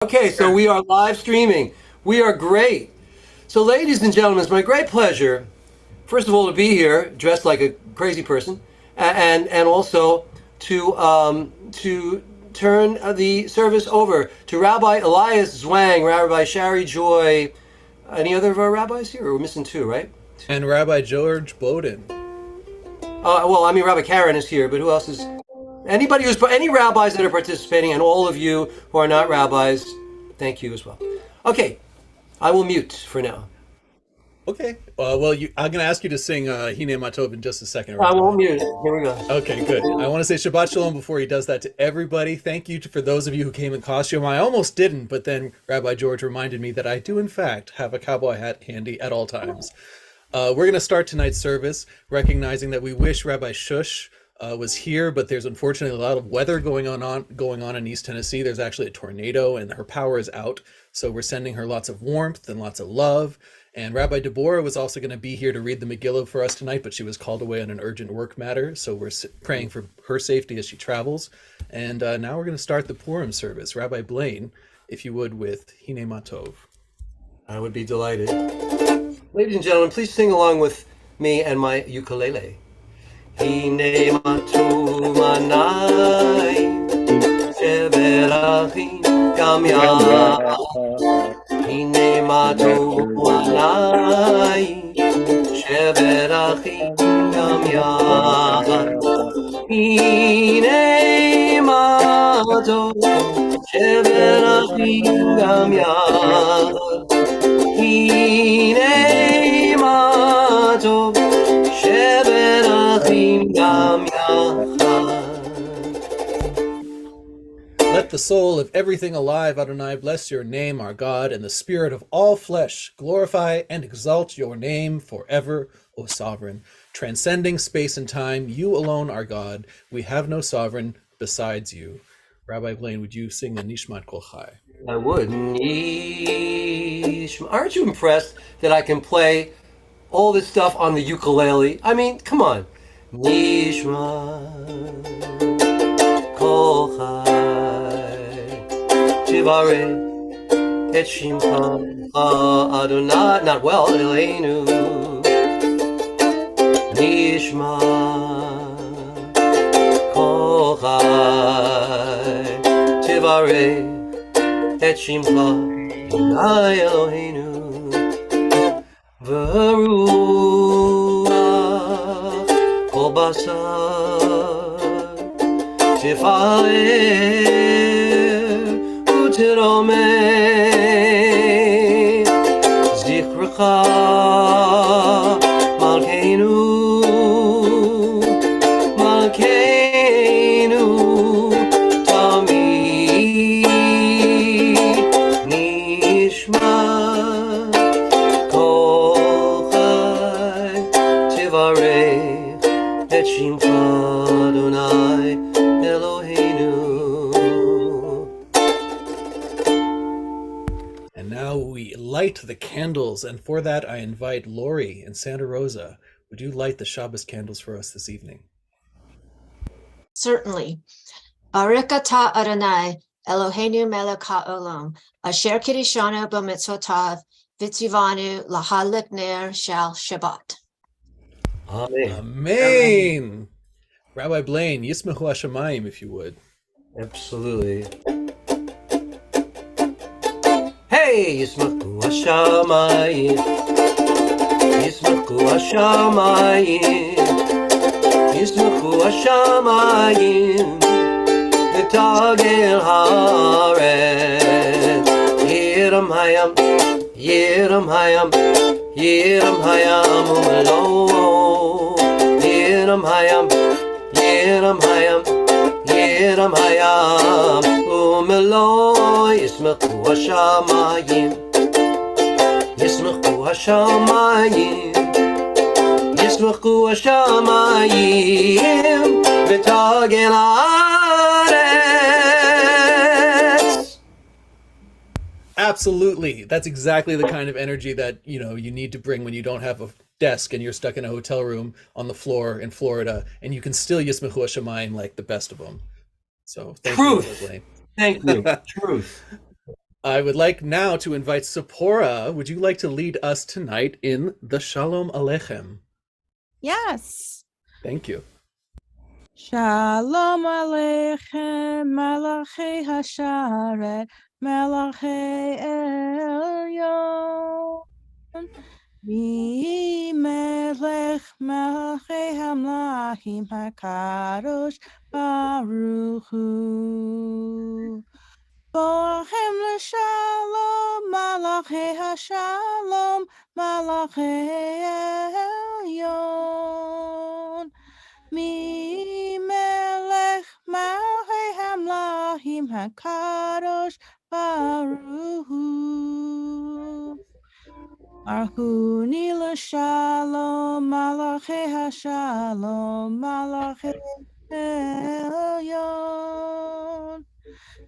Okay, so we are live streaming. We are great. So, ladies and gentlemen, it's my great pleasure, first of all, to be here dressed like a crazy person, and also to turn the service over to Rabbi Elias Zwang, Rabbi Shari Joy. Any other of our rabbis here? We're missing two, right? And Rabbi George Bowden. Well, I mean, Rabbi Karen is here, but who else is? Any rabbis that are participating, and all of you who are not rabbis, thank you as well. Okay, I will mute for now. Okay. I'm going to ask you to sing Hine Matov in just a second. I won't mute it. Here we go. Okay, good. I want to say Shabbat Shalom before he does that to everybody. Thank you for those of you who came in costume. I almost didn't, but then Rabbi George reminded me that I do, in fact, have a cowboy hat handy at all times. We're going to start tonight's service recognizing that we wish Rabbi Shush was here, but there's unfortunately a lot of weather going on in East Tennessee. There's actually a tornado and her power is out. So we're sending her lots of warmth and lots of love. And Rabbi Deborah was also going to be here to read the Megillah for us tonight, but she was called away on an urgent work matter. So we're praying for her safety as she travels. And now we're going to start the Purim service. Rabbi Blaine, if you would, with Hine Matov. I would be delighted. Ladies and gentlemen, please sing along with me and my ukulele. Hine matov manai, sheberachim gam yah. Hine matov manai, sheberachim gam yah. Hine matov, sheberachim gam yah. Hine matov, sheberachim gam yachad. Let the soul of everything alive, Adonai, bless your name, our God, and the spirit of all flesh glorify and exalt your name forever, O sovereign. Transcending space and time, you alone are God. We have no sovereign besides you. Rabbi Blaine, would you sing the Nishmat Kol Chai? I would. Aren't you impressed that I can play all this stuff on the ukulele? I mean, come on. Nishma Kol Chai Tivareh Et Shimcha Adonai. Not well, Eleinu. Nishma Kol Chai Tivareh Et Shimcha Adonai Eloheinu. V'ruach kol basar tifarer u'tiromem zichrecha malkeinu tamid nishma Et Shimcha Adonai Eloheinu. And now we light the candles, and for that I invite Lori and Santa Rosa. Would you light the Shabbos candles for us this evening? Certainly. Baruch atah Adonai Eloheinu melech haolam, asher kiddushanu b'mitzvotav, v'tzivanu lahadlik ner shel Shabbat. Amen. Amen. Rabbi Blaine, Yismechu Hashemayim, if you would. Absolutely. Hey, Yismechu Hashemayim, Yismechu Hashemayim, Yismechu Hashemayim, V'tagel haaretz, Yiram hayam, Yiram hayam, Yiram hayam umelo. Yiram hayam, Yiram hayam, Yiram hayam umelo. Yismechu hashamayim, Yismechu hashamayim, Yismechu hashamayim v'tagel haaretz. Absolutely. That's exactly the kind of energy that, you need to bring when you don't have a desk and you're stuck in a hotel room on the floor in Florida, and you can still Yismechu Hashemayim like the best of them. So thank Truth. you, Blaine. Thank you. Truth. I would like now to invite Sephora. Would you like to lead us tonight in the Shalom Aleichem? Yes. Thank you. Shalom Aleichem, Malachei Hasharet, Malachei Elyon. Mi Melech, Malachei Hamlachim HaKadosh Baruch Hu. Bohem l'shalom, Malachei Hashalom, Malachei Elyon. Mi melech malchei hamlachim hakadosh baruch hu. Archuni l'shalom malachei hashalom malachei elyon.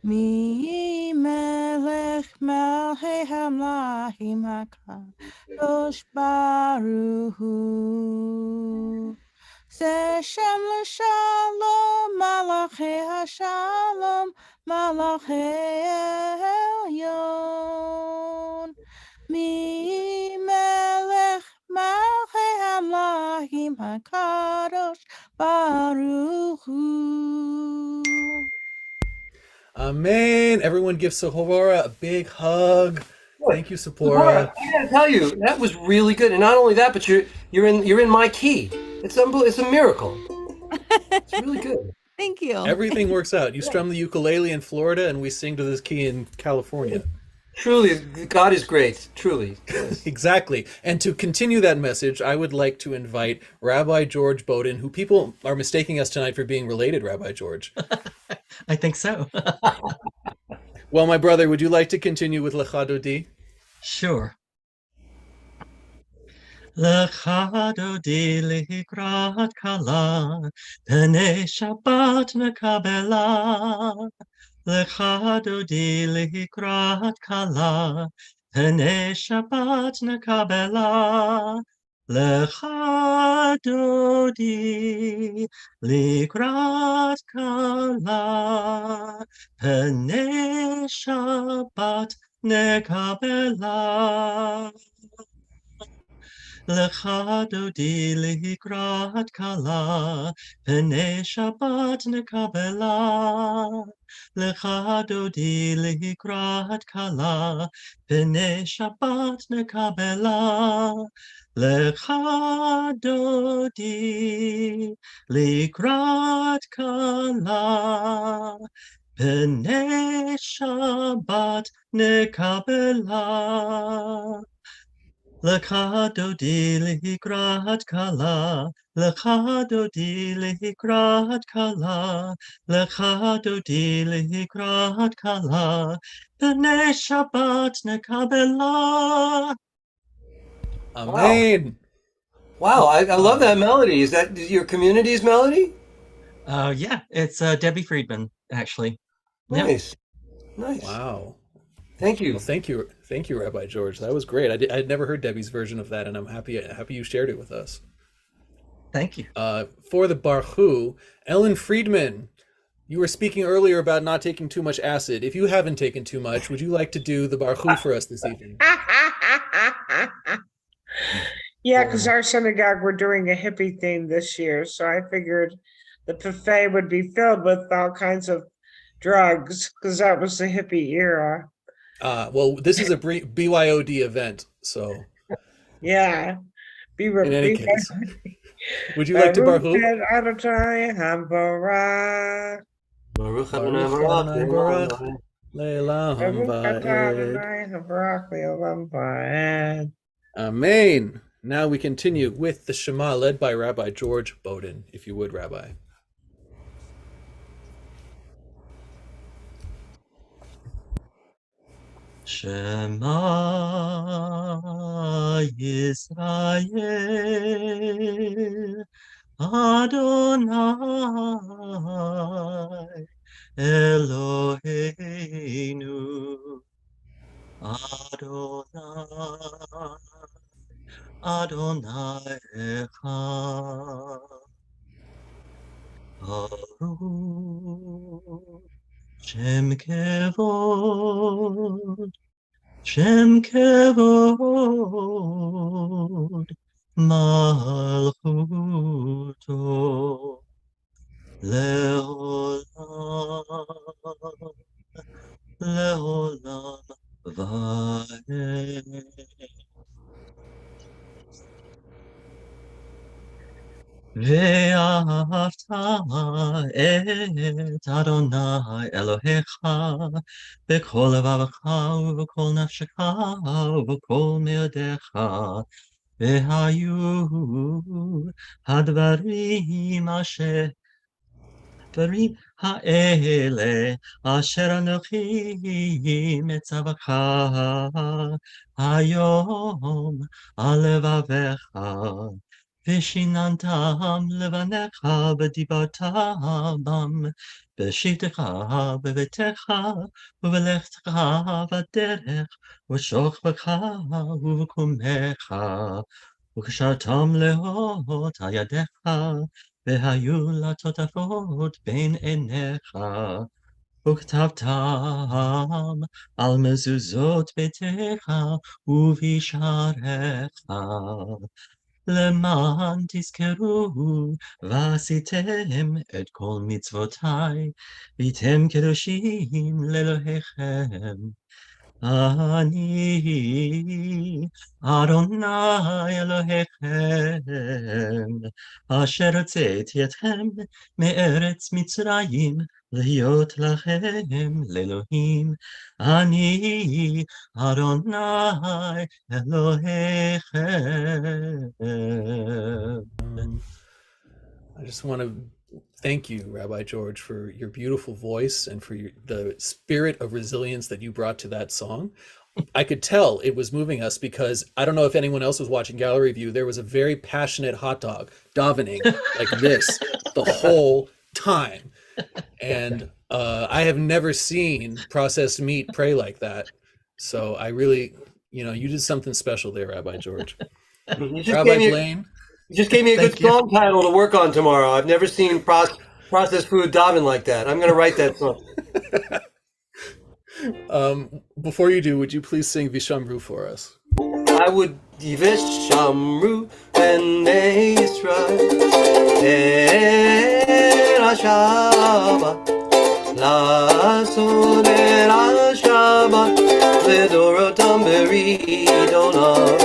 Mi melech malchei hamlachim hakadosh baruch hu. Seshem l'shalom, malachei hashalom, malachei elyon. Mi melech malchei hamlachim hakadosh baruch hu. Amen. Everyone give Sephora a big hug. Thank you, Sephora. I gotta tell you, that was really good. And not only that, but you're in my key. It's it's a miracle. It's really good. Thank you. Everything works out. You strum the ukulele in Florida, and we sing to this key in California. Truly, God is great. Truly. Exactly. And to continue that message, I would like to invite Rabbi George Bowden, who people are mistaking us tonight for being related, Rabbi George. I think so. Well, my brother, would you like to continue with Lecha Dodi? Sure. Lecha Dodi likrat kala, Pnei Shabbat mekabela. Lecha Dodi likrat kala, Pnei Shabbat mekabela. Lecha Dodi likrat kala, Pnei Shabbat nekabela. Lecha Dodi likrat kala, Pnei Shabbat nekabela. Lecha Dodi likrat kala, Pnei Shabbat nekabela. Lecha Dodi likrat kala, Pnei Shabbat nekabela. Lecha Dodi likrat kala, Lecha Dodi likrat kala, Lecha Dodi likrat kala, Pnei Shabbat nekabela. Amen. Wow, I love that melody. Is that your community's melody? Yeah, it's Debbie Friedman, actually. Yep. Nice. Nice. Wow. Thank you. Well, thank you, Rabbi George. That was great. I'd never heard Debbie's version of that, and I'm happy you shared it with us. Thank you. For the Baruch, Ellen Friedman, you were speaking earlier about not taking too much acid. If you haven't taken too much, would you like to do the Baruch for us this evening? Yeah, because our synagogue, we're doing a hippie theme this year, so I figured the buffet would be filled with all kinds of drugs, because that was the hippie era. Well, this is a BYOD event, so Yeah. in any case, would you like to Baruch? Baruch Adonai Baruch, Le'elam va'ed. Amen. Now we continue with the Shema led by Rabbi George Bowden, if you would, Rabbi. Shema Yisrael, Adonai Eloheinu, Adonai, Adonai Echad. Baruch Shem Kevod, Shem Kevod, Malchuto, Leolam, Leolam, Vaed. ואהבת את אדוני אלוהיך בכל לבבך ובכל נפשך ובכל מאודיך, והיו הדברים האלה אשר אנוכי מצווך היום על לבביך, ושיננתם לבניך ודיברתם בם בשבתך בביתך ובלכתך בדרך ובשוכבך ובקומך, וקשרתם לאות על ידיך, והיו לטוטפות בין עיניך, וכתבתם על מזוזות ביתך ובשעריך, למען תזכרו ועשיתם את כל מצוותיי, והייתם קדושים לאלוהיכם. אני אדוני אלוהיכם, אשר הוצאתי אתכם מארץ מצרים להיות לכם לאלוהים. אני אדוני אלוהיכם. I just want to thank you, Rabbi George, for your beautiful voice and for the spirit of resilience that you brought to that song. I could tell it was moving us because I don't know if anyone else was watching Gallery View. There was a very passionate hot dog davening like this the whole time. And I have never seen processed meat pray like that. So I really, you did something special there, Rabbi George. Rabbi Blaine. You just gave me a good song title to work on tomorrow. I've never seen processed food daven like that. I'm going to write that song. Before you do, would you please sing Vishamru for us? I would Vishamru b'nei Yisrael et HaShabbat la'asod et HaShabbat לדורותם ברידונם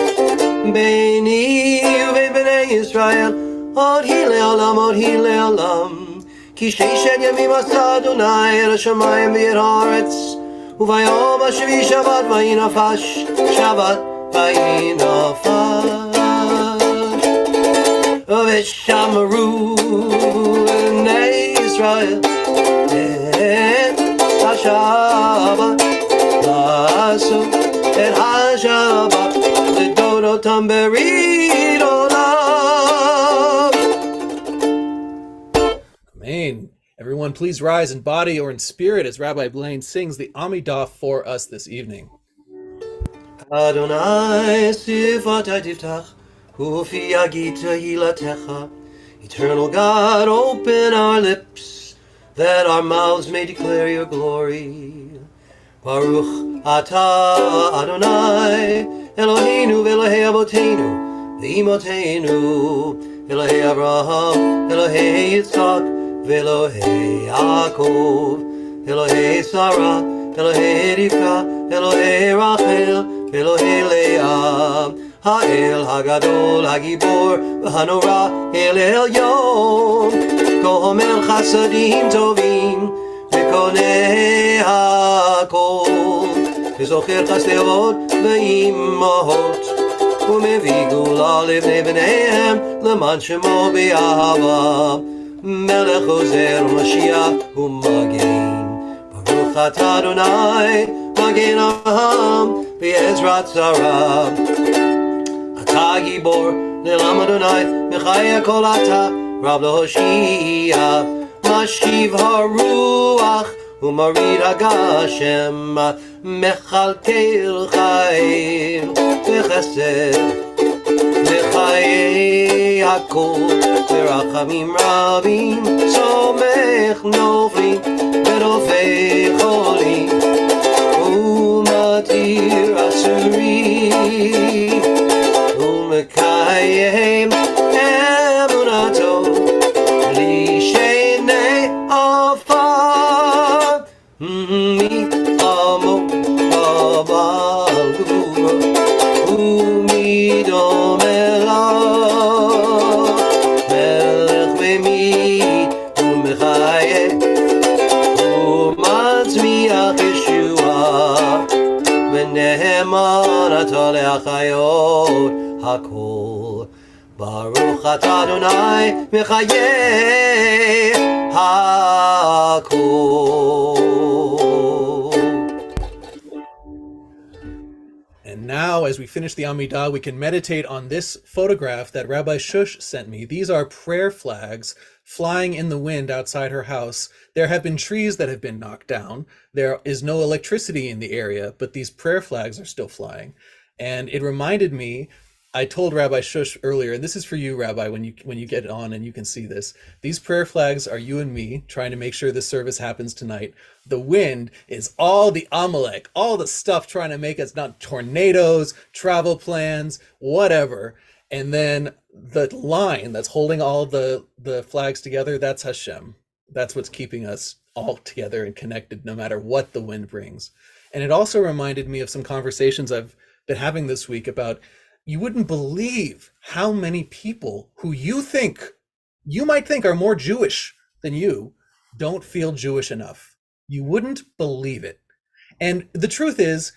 ביני ובין בני ישראל עוד היא לעולם כי ששת ימים עשה אדוני את השמיים ואת הארץ וביום השביעי שבת ויהי נפש שבת ויהי נפש ושמרו בני ישראל את השבת לעשות את השבת לדורותם ברידונם. Amen. Everyone, please rise in body or in spirit as Rabbi Blaine sings the Amidah for us this evening. Adonai sifatai tiftach, ufi agita hilatecha. Eternal God, open our lips, that our mouths may declare your glory. Baruch atah Adonai, Eloheinu ve'Elohei Avoteinu, ve'Imotenu, Elohei Abraham, Elohei Yitzchak, ve'Elohei Yaakov, Elohei Sarah, Elohei Rivka, Elohei Rachel, Elohei Leah, Ha'el Hagadol, Hagibor, V'Hanora, El Elyon, Kohomel Chasadim Tovim, V'Konei HaKol, V'Zocher Chasdeot, V'Imahot, U'Mevi Gula Livnei B'neihem, L'man Shemo B'Yahava, Melech Ozer Mashiach U'Magen, Baruch Atah Adonai, Magen Avraham, V'Ezrat Sarah, Atah Gibor, Ne'elam Adonai, Mechaya Kol Atah, Rab L'Hoshia, Mashiv HaRuach, U'Marid HaGashem, Mechalkel Chaim, V'Chesed, V'Chayei HaKol, V'Rachamim Rabim, Somech Noflim, שופט חולים ומתיר אסורים ומקיים אמונתו בלי שני עפר מעמו בבעל גבורה ומדומה לו מלך ממית ומחיה ומצמיח ישועה ונאמנתו להחיות הכל ברוך אתה אדוני מחיי הכל. And now, as we finish the Amidah, we can meditate on this photograph that Rabbi Shush sent me. These are prayer flags flying in the wind outside her house. There have been trees that have been knocked down. There is no electricity in the area, but these prayer flags are still flying. And it reminded me, I told Rabbi Shush earlier, and this is for you, Rabbi, when you get on and you can see this. These prayer flags are you and me trying to make sure this service happens tonight. The wind is all the Amalek, all the stuff trying to make us, not tornadoes, travel plans, whatever. And then the line that's holding all the flags together, that's Hashem. That's what's keeping us all together and connected no matter what the wind brings. And it also reminded me of some conversations I've been having this week about, you wouldn't believe how many people who you might think are more Jewish than you don't feel Jewish enough. You wouldn't believe it. And the truth is,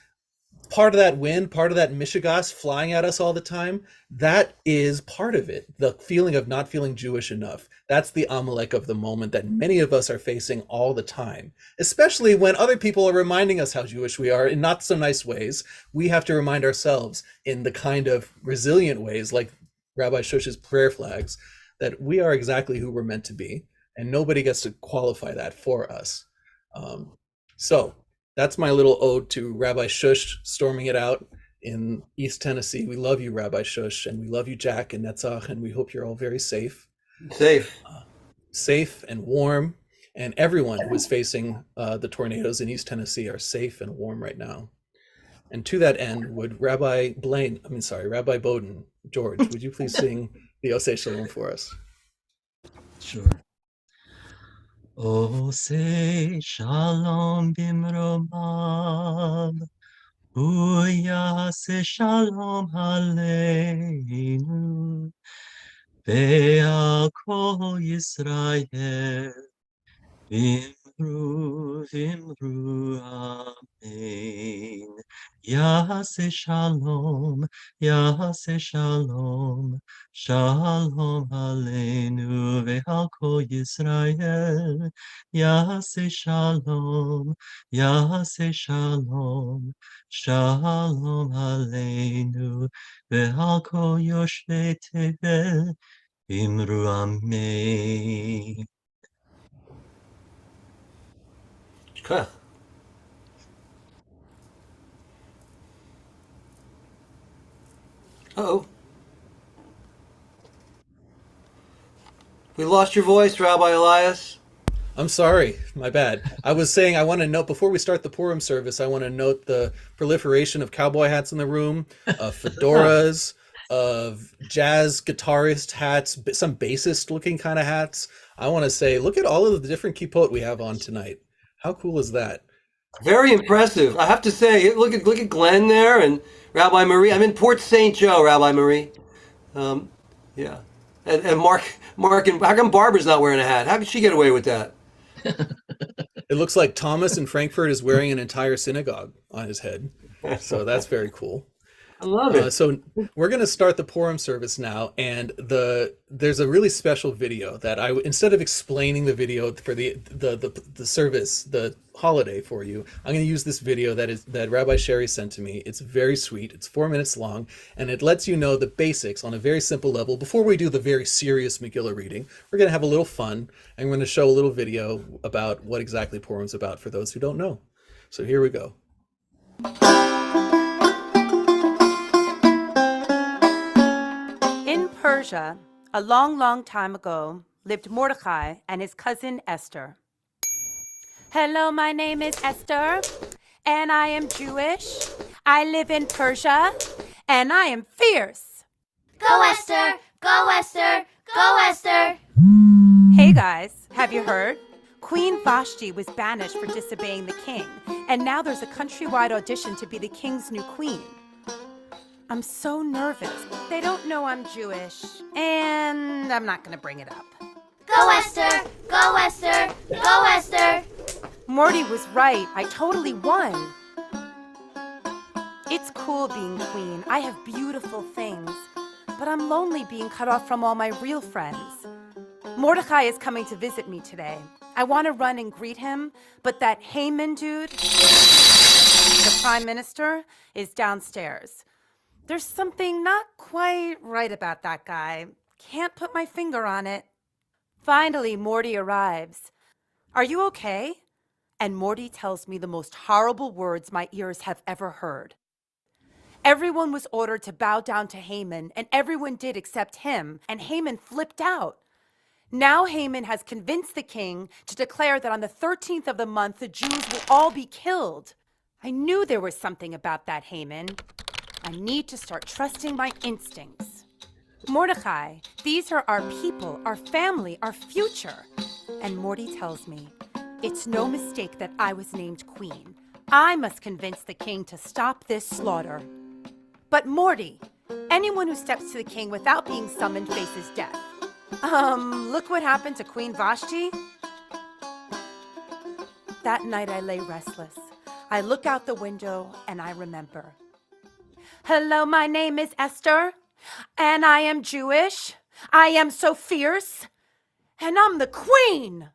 part of that wind, part of that Mishigas flying at us all the time, that is part of it. The feeling of not feeling Jewish enough. That's the Amalek of the moment that many of us are facing all the time, especially when other people are reminding us how Jewish we are in not so nice ways. We have to remind ourselves in the kind of resilient ways, like Rabbi Shush's prayer flags, that we are exactly who we're meant to be, and nobody gets to qualify that for us. So that's my little ode to Rabbi Shush storming it out in East Tennessee. We love you, Rabbi Shush, and we love you, Jack and Netzach, and we hope you're all very safe. Safe and warm, and everyone who is facing the tornadoes in East Tennessee are safe and warm right now. And to that end, would Rabbi Bowden, George, would you please sing the Oseh Shalom for us? Sure. Oseh Shalom bimromav, hu yaseh shalom aleinu, ve'al kol Yisrael, vimru amen. Yaseh shalom shalom aleinu ve'al kol Yisrael. Yaseh shalom shalom aleinu ve'al kol yoshvei tevel, vimru amen. Okay. Uh-oh. We lost your voice, Rabbi Elias. I'm sorry, my bad. I was saying I want to note, before we start the Purim service, I want to note the proliferation of cowboy hats in the room, of fedoras, of jazz guitarist hats, some bassist looking kind of hats. I want to say, look at all of the different kippot we have on tonight. How cool is that? Very impressive. I have to say, look at Glenn there and Rabbi Marie. I'm in Port St. Joe, Rabbi Marie. Yeah. And Mark, and how come Barbara's not wearing a hat? How could she get away with that? It looks like Thomas in Frankfurt is wearing an entire synagogue on his head. So that's very cool. I love it. So we're going to start the Purim service now, and there's a really special video that instead of explaining the video for the service, the holiday for you, I'm going to use this video that Rabbi Sherry sent to me. It's very sweet. It's 4 minutes long, and it lets you know the basics on a very simple level. Before we do the very serious Megillah reading, we're going to have a little fun, and we're going to show a little video about what exactly Purim's about for those who don't know. So here we go. In Persia, a long, long time ago, lived Mordecai and his cousin Esther. Hello, my name is Esther, and I am Jewish. I live in Persia, and I am fierce. Go Esther! Go Esther! Go Esther! Hey guys, have you heard? Queen Vashti was banished for disobeying the king, and now there's a countrywide audition to be the king's new queen. I'm so nervous. They don't know I'm Jewish, and I'm not gonna bring it up. Go Esther! Go Esther! Go Esther! Morty was right. I totally won. It's cool being queen. I have beautiful things, but I'm lonely being cut off from all my real friends. Mordecai is coming to visit me today. I want to run and greet him, but that Haman dude, the prime minister, is downstairs. There's something not quite right about that guy. Can't put my finger on it. Finally, Morty arrives. Are you okay? And Morty tells me the most horrible words my ears have ever heard. Everyone was ordered to bow down to Haman, and everyone did except him, and Haman flipped out. Now Haman has convinced the king to declare that on the 13th of the month, the Jews will all be killed. I knew there was something about that Haman. I need to start trusting my instincts. Mordecai, these are our people, our family, our future. And Morty tells me, it's no mistake that I was named queen. I must convince the king to stop this slaughter. But Morty, anyone who steps to the king without being summoned faces death. Look what happened to Queen Vashti. That night I lay restless. I look out the window and I remember. Hello, my name is Esther, and I am Jewish. I am so fierce, and I'm the queen.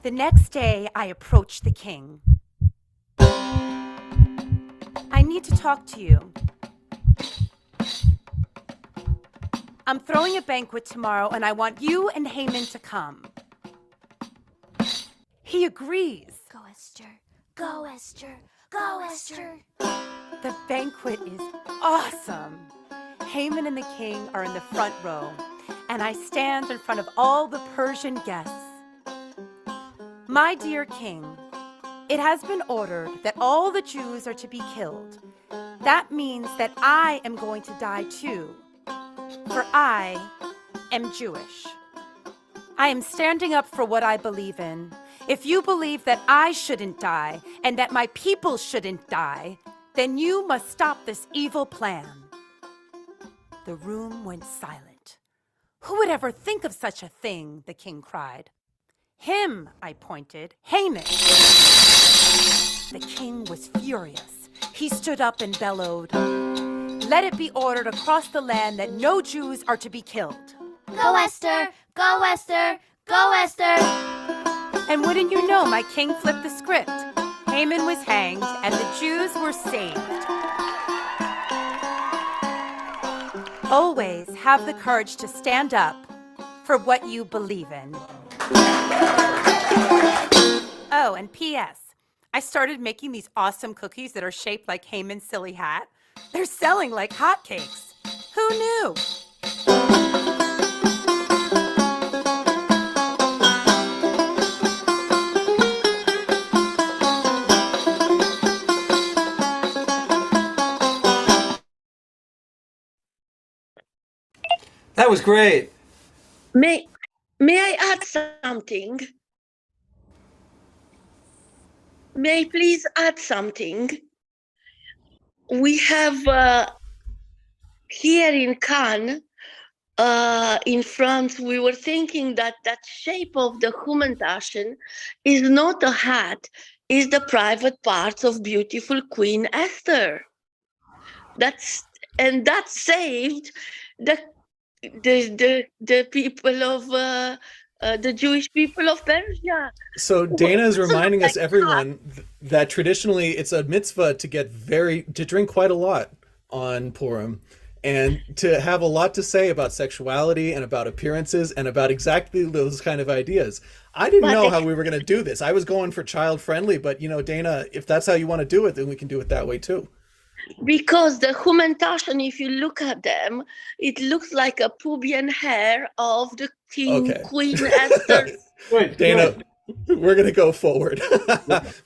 The next day, I approach the king. I need to talk to you. I'm throwing a banquet tomorrow, and I want you and Haman to come. He agrees. Go Esther! Go Esther! Go Esther! The banquet is awesome. Haman and the king are in the front row, and I stand in front of all the Persian guests. My dear king, it has been ordered that all the Jews are to be killed. That means that I am going to die too, for I am Jewish. I am standing up for what I believe in. If you believe that I shouldn't die and that my people shouldn't die, then you must stop this evil plan. The room went silent. Who would ever think of such a thing? The king cried. Him, I pointed. Haman. The king was furious. He stood up and bellowed, "Let it be ordered across the land that no Jews are to be killed." Go Esther! Go Esther! Go Esther! And wouldn't you know, my king flipped the script. Haman was hanged, and the Jews were saved. Always have the courage to stand up for what you believe in. Oh, and P.S. I started making these awesome cookies that are shaped like Haman's silly hat. They're selling like hotcakes. Who knew? That was great. May I add something? May I please add something? We have here in Cannes, in France, we were thinking that that shape of the Humantaschen is not a hat, is the private parts of beautiful Queen Esther. That saved the people of the Jewish people of Persia. So Dana is reminding us, everyone, that traditionally it's a mitzvah to drink quite a lot on Purim, and to have a lot to say about sexuality and about appearances and about exactly those kind of ideas. I didn't know how we were going to do this. I was going for child friendly, but Dana, if that's how you want to do it, then we can do it that way too. Because the Humantaschen, if you look at them, it looks like a pubian hair of the Queen Esther. Good, Dana, good. We're gonna go forward.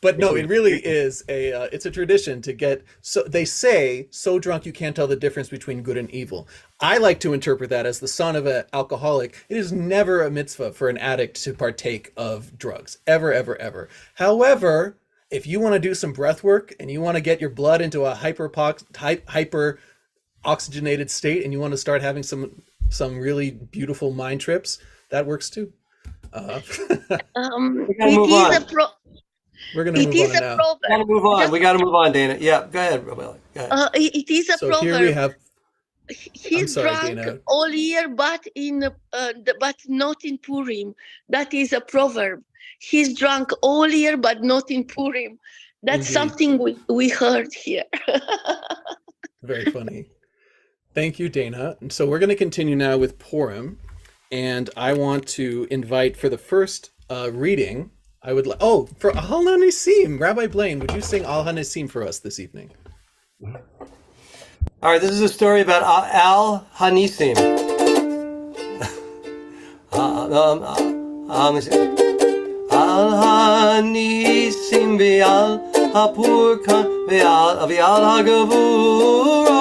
But no, it really is it's a tradition to get, so they say, so drunk you can't tell the difference between good and evil. I like to interpret that as the son of an alcoholic. It is never a mitzvah for an addict to partake of drugs, ever, ever, ever. However, if you want to do some breath work and you want to get your blood into a hyper oxygenated state, and you want to start having some really beautiful mind trips, that works too. We gotta move on. We're gonna move on now. We gotta move on. We gotta move on, Dana. Yeah, go ahead, Rabbi. Go ahead. It is a So proverb. here we have. He's sorry, drunk Dana. all year, but but not in Purim. That is a proverb. He's drunk all year, but not in Purim. That's Indeed. something we heard here. Very funny. Thank you, Dana. And so we're going to continue now with Purim, and I want to invite for the first reading. I would for Al Hanisim, Rabbi Blaine, would you sing Al Hanisim for us this evening? All right, this is a story about Al Hanisim. Al Hanisim ve'al hapurkan ve'al hagavuro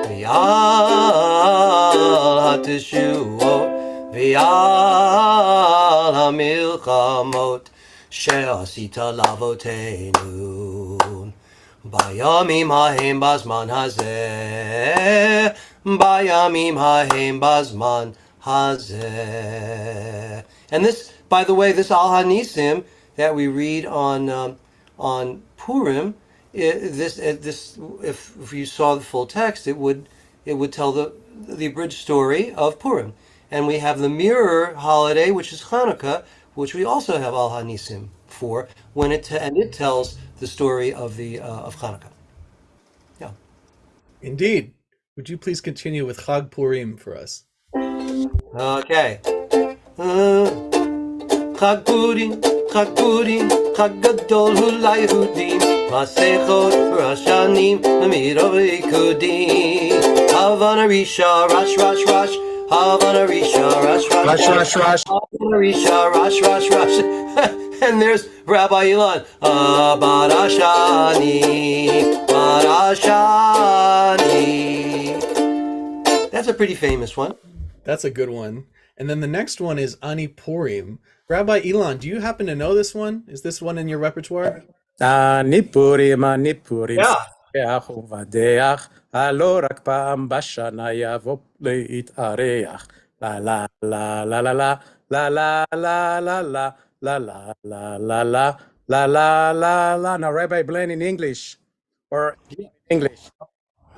ve'al hateshuot ve'al hamilchamot she'asita lavoteinu Bayamim hahem bazman hazeh Bayamim hahem bazman hazeh. And this, by the way, this Al Hanisim that we read on Purim, if you saw the full text, it would tell the abridged story of Purim. And we have the mirror holiday, which is Hanukkah, which we also have Al Hanisim for, and it tells the story of Hanukkah. Yeah. Indeed. Would you please continue with Chag Purim for us? Okay. Chag Purim, Chag Purim, Chag Gadol Hu Layehudim, Masechot Rashanim, Amirov Ikudim, Havana Risha, Rash, Rash, Rash, Havana Risha, Rash, Rash, Rash, Rash, Havana Risha, Rash, Rash, Rash. And there's Rabbi Ilan, Barashani, Barashani. That's a pretty famous one. That's a good one. And then the next one is Ani Purim. Rabbi Ilan, do you happen to know this one? Is this one in your repertoire? Ani Purim, Yeah. ובדח, הלא רק פעם בשנה יבוא להתארח. La la la la la la la la la la la la la la la la la la la la. Now, Rabbi Blaine in English or English.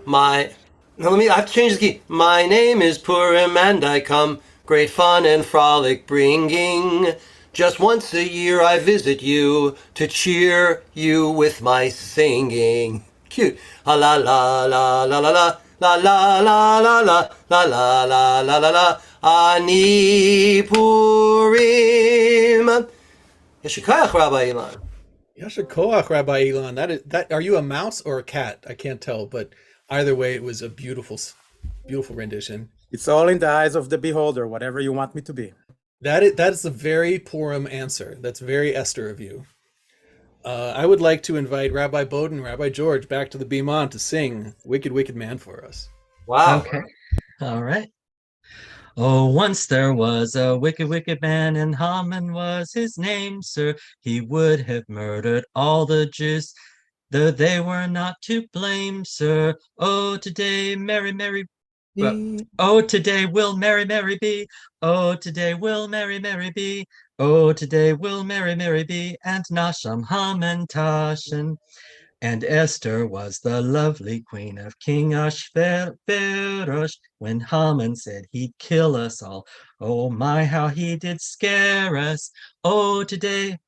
I've changed the key. My name is Purim and I come, great fun and frolic bringing. Just once a year I visit you to cheer you with my singing. Cute. La la la la la la la la la la la la la la la la la. Ani Purim. Yeshikayach, Rabbi Ilan. Yasher Koach, Rabbi Ilan. That are you a mouse or a cat? I can't tell, but either way, it was a beautiful rendition. It's all in the eyes of the beholder, whatever you want me to be. That is a very Purim answer. That's very Esther of you. I would like to invite Rabbi Bowden, Rabbi George back to the Bimah to sing Wicked, Wicked Man for us. Wow. Okay. All right. Oh, once there was a wicked, wicked man, and Haman was his name, sir. He would have murdered all the Jews, though they were not to blame, sir. Oh, today, Mary, Mary. Oh, today will Mary, Mary be. Oh, today will Mary, Mary be. Oh, today will Mary, Mary be. And Nasham, Haman, Tashin. And Esther was the lovely queen of King Ashverosh. When Haman said he'd kill us all, oh my, how he did scare us. Oh, today,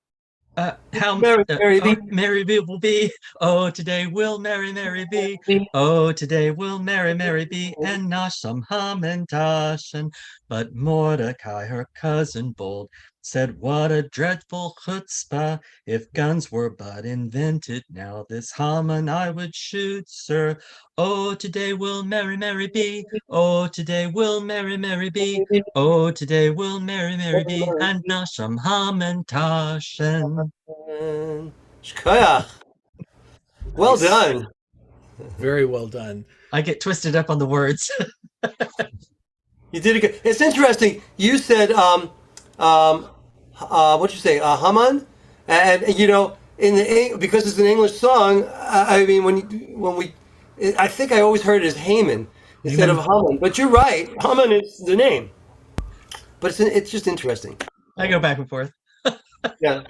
how Mary will be. Oh, today will Mary be. Oh, today will Mary be. And Nasham, Haman, Tashin. But Mordecai, her cousin bold, said, "What a dreadful chutzpah! If guns were but invented now, this Haman I would shoot, sir. Oh, today will merry, merry be. Oh, today will merry, merry be. Oh, today will merry, merry be. And Nasham Haman Tashen." And Shkoyach. Well Nice. done. Very well done. I get twisted up on the words. You did a good. It's interesting. You said, what'd you say, Haman, and you know, because it's an English song. I mean, I think I always heard it as Haman instead of Haman. But you're right. Haman is the name. But it's just interesting. I go back and forth. Yeah.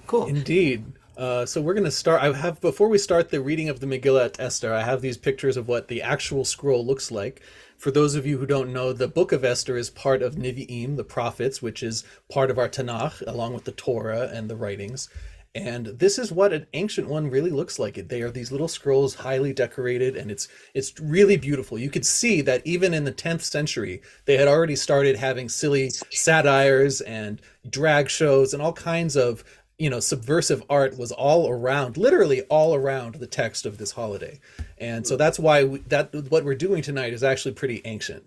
Cool. Indeed. So we're going to start. Before we start the reading of the Megillat Esther, I have these pictures of what the actual scroll looks like. For those of you who don't know, the book of Esther is part of Nevi'im, the prophets, which is part of our Tanakh, along with the Torah and the writings. And this is what an ancient one really looks like. They are these little scrolls, highly decorated, and it's really beautiful. You could see that even in the 10th century, they had already started having silly satires and drag shows and all kinds of, subversive art was all around, literally all around the text of this holiday. And so that's why what we're doing tonight is actually pretty ancient,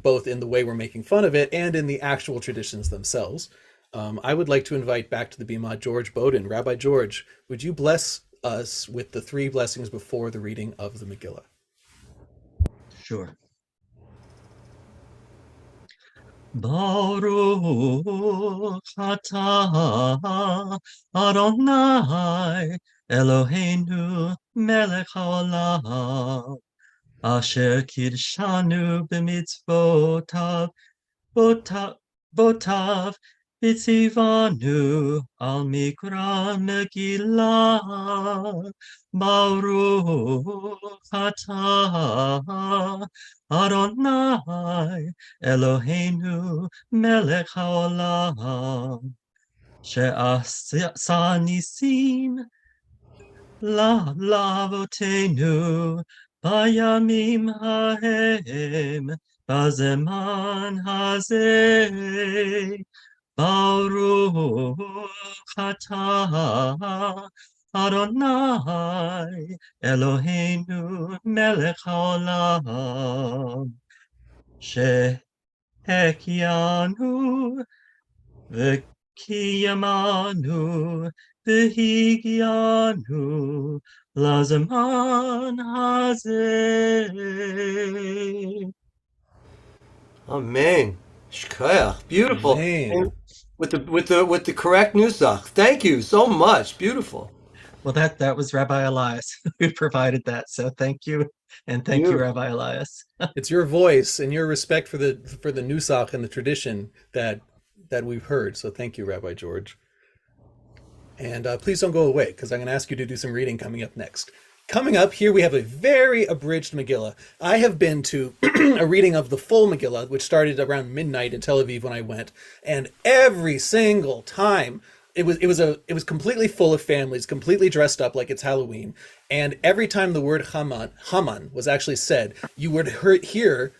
both in the way we're making fun of it and in the actual traditions themselves. I would like to invite back to the Bima George Bowden. Rabbi George, would you bless us with the 3 blessings before the reading of the Megillah? Sure. Baruch atah Adonai Eloheinu melech haolam asher kidshanu b'mitzvotav botav v'tzivanu al mikra Megillah. Baruch atah Adonai Eloheinu melech haolam she'asa nisim la'avotenu bayamim hahem bazeman hazeh. Baruch atah Adonai Eloheinu melech haolam shehekyanu v'kiyamanu v'higyanu lazaman hazeh. Amen. Shkoyach. Beautiful. Amen. And with the correct nusach. Thank you so much. Beautiful. Well, that was Rabbi Elias who provided that. So thank you, and thank you, Rabbi Elias. It's your voice and your respect for the nusach and the tradition that we've heard. So thank you, Rabbi George. And please don't go away, because I'm going to ask you to do some reading coming up next. Coming up here, we have a very abridged Megillah. I have been to a reading of the full Megillah, which started around midnight in Tel Aviv when I went, and every single time it was completely full of families, completely dressed up like it's Halloween, and every time the word Haman was actually said, you would hear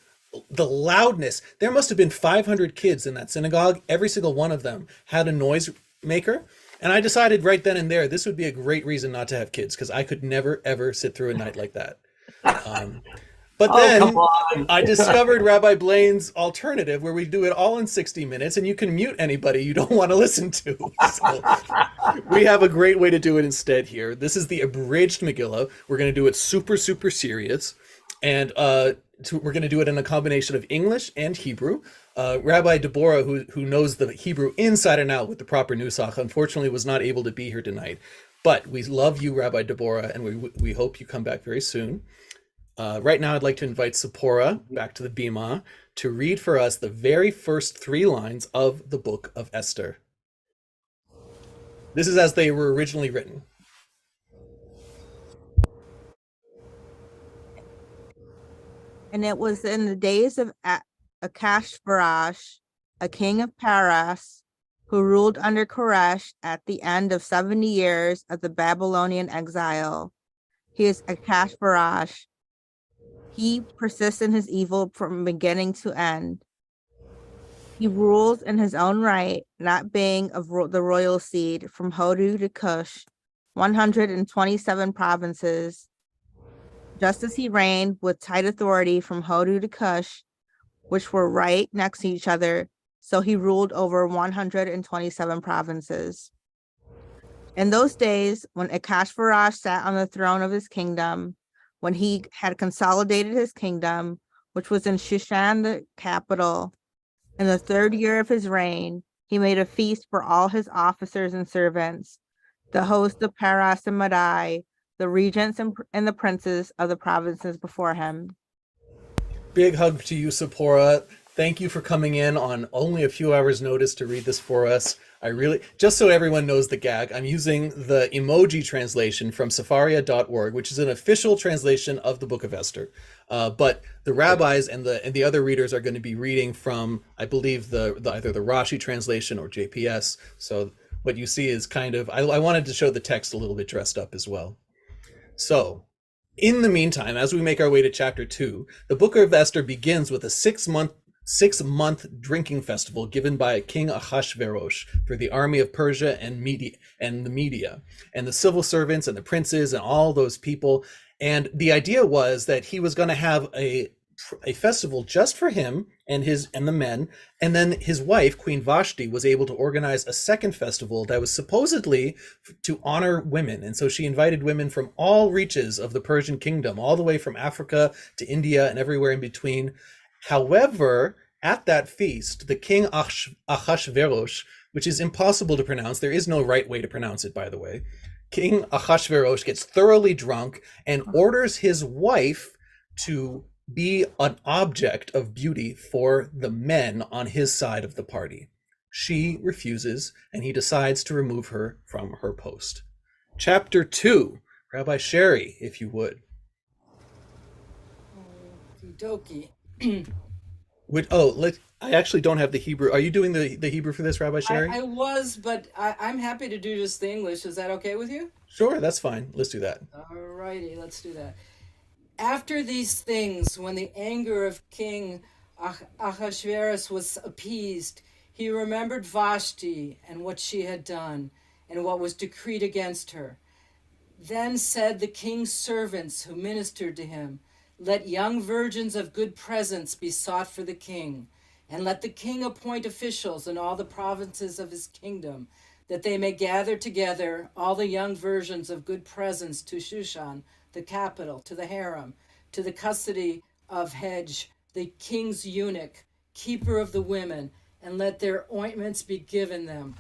the loudness. There must have been 500 kids in that synagogue. Every single one of them had a noise maker. And I decided right then and there, this would be a great reason not to have kids, because I could never, ever sit through a night like that. But then I discovered Rabbi Blaine's alternative, where we do it all in 60 minutes, and you can mute anybody you don't want to listen to. So we have a great way to do it instead here. This is the abridged Megillah. We're going to do it super, super serious. And we're going to do it in a combination of English and Hebrew. Rabbi Deborah, who knows the Hebrew inside and out with the proper nusach, unfortunately was not able to be here tonight. But we love you, Rabbi Deborah, and we hope you come back very soon. Right now, I'd like to invite Sephora back to the Bima to read for us the very first 3 lines of the book of Esther. This is as they were originally written. And it was in the days of Akashvarash, a king of Paras, who ruled under Koresh at the end of 70 years of the Babylonian exile. He is Akashvarash. He persists in his evil from beginning to end. He rules in his own right, not being of the royal seed from Hodu to Cush, 127 provinces, just as he reigned with tight authority from Hodu to Cush, which were right next to each other. So he ruled over 127 provinces. In those days, when Akashverosh sat on the throne of his kingdom, when he had consolidated his kingdom, which was in Shushan, the capital, in the 3rd year of his reign, he made a feast for all his officers and servants, the host of Paras and Madai, the regents and the princes of the provinces before him. Big hug to you, Sephora. Thank you for coming in on only a few hours' notice to read this for us. I really, just so everyone knows the gag, I'm using the emoji translation from Sefaria.org, which is an official translation of the Book of Esther. But the rabbis and the other readers are going to be reading from, I believe, either the Rashi translation or JPS. So what you see is kind of, I wanted to show the text a little bit dressed up as well. So, in the meantime, as we make our way to chapter 2, the Book of Esther begins with a six-month drinking festival given by King Ahasuerus for the army of Persia and the Media, and the civil servants and the princes and all those people. And the idea was that he was going to have a festival just for him and the men, and then his wife, Queen Vashti, was able to organize a second festival that was supposedly to honor women. And so she invited women from all reaches of the Persian kingdom, all the way from Africa to India and everywhere in between. However, at that feast, the king Ahasuerus, which is impossible to pronounce, there is no right way to pronounce it, by the way, King Ahasuerus gets thoroughly drunk and orders his wife to be an object of beauty for the men on his side of the party. She refuses, and he decides to remove her from her post. Chapter 2, Rabbi Sherry, if you would. Okie I actually don't have the Hebrew. Are you doing the Hebrew for this, Rabbi Sherry? I was, but I'm happy to do just the English. Is that okay with you? Sure, that's fine. Let's do that. Alrighty, let's do that. After these things, when the anger of King Ahasuerus was appeased, he remembered Vashti and what she had done and what was decreed against her. Then said the king's servants who ministered to him, "Let young virgins of good presence be sought for the king, and let the king appoint officials in all the provinces of his kingdom, that they may gather together all the young virgins of good presence to Shushan, the capital, to the harem, to the custody of Hedge, the king's eunuch, keeper of the women, and let their ointments be given them."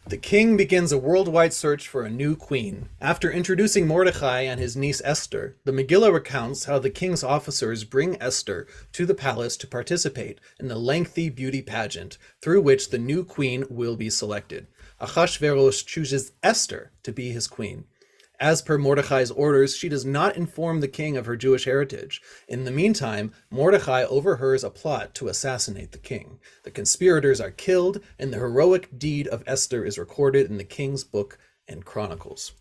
The king begins a worldwide search for a new queen. After introducing Mordecai and his niece Esther, the Megillah recounts how the king's officers bring Esther to the palace to participate in the lengthy beauty pageant through which the new queen will be selected. Ahasuerus chooses Esther to be his queen. As per Mordecai's orders, she does not inform the king of her Jewish heritage. In the meantime, Mordecai overhears a plot to assassinate the king. The conspirators are killed, and the heroic deed of Esther is recorded in the king's book and chronicles.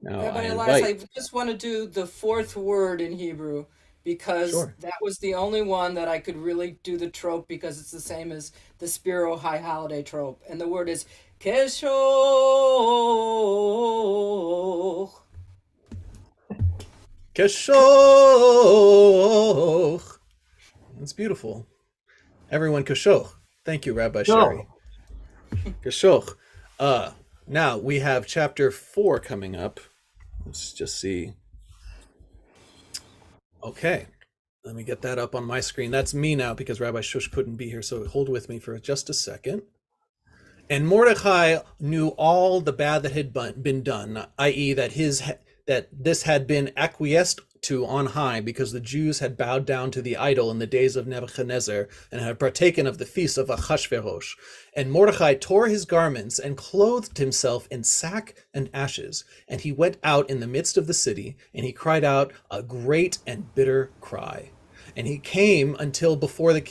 Now, Rabbi Elias, I just want to do the fourth word in Hebrew because that was the only one that I could really do the trope because it's the same as the Spiro High Holiday trope. And the word is Keshoch. Keshoch. That's beautiful. Everyone, Keshoch. Thank you, Rabbi Sherry. Keshoch. Now we have chapter 4 coming up. Let's just see. Okay. Let me get that up on my screen. That's me now because Rabbi Shush couldn't be here, so hold with me for just a second. And Mordecai knew all the bad that had been done, i.e. that this had been acquiesced to on high because the Jews had bowed down to the idol in the days of Nebuchadnezzar and had partaken of the feast of Ahasuerus. And Mordecai tore his garments and clothed himself in sack and ashes. And he went out in the midst of the city, and he cried out a great and bitter cry. And he came until before the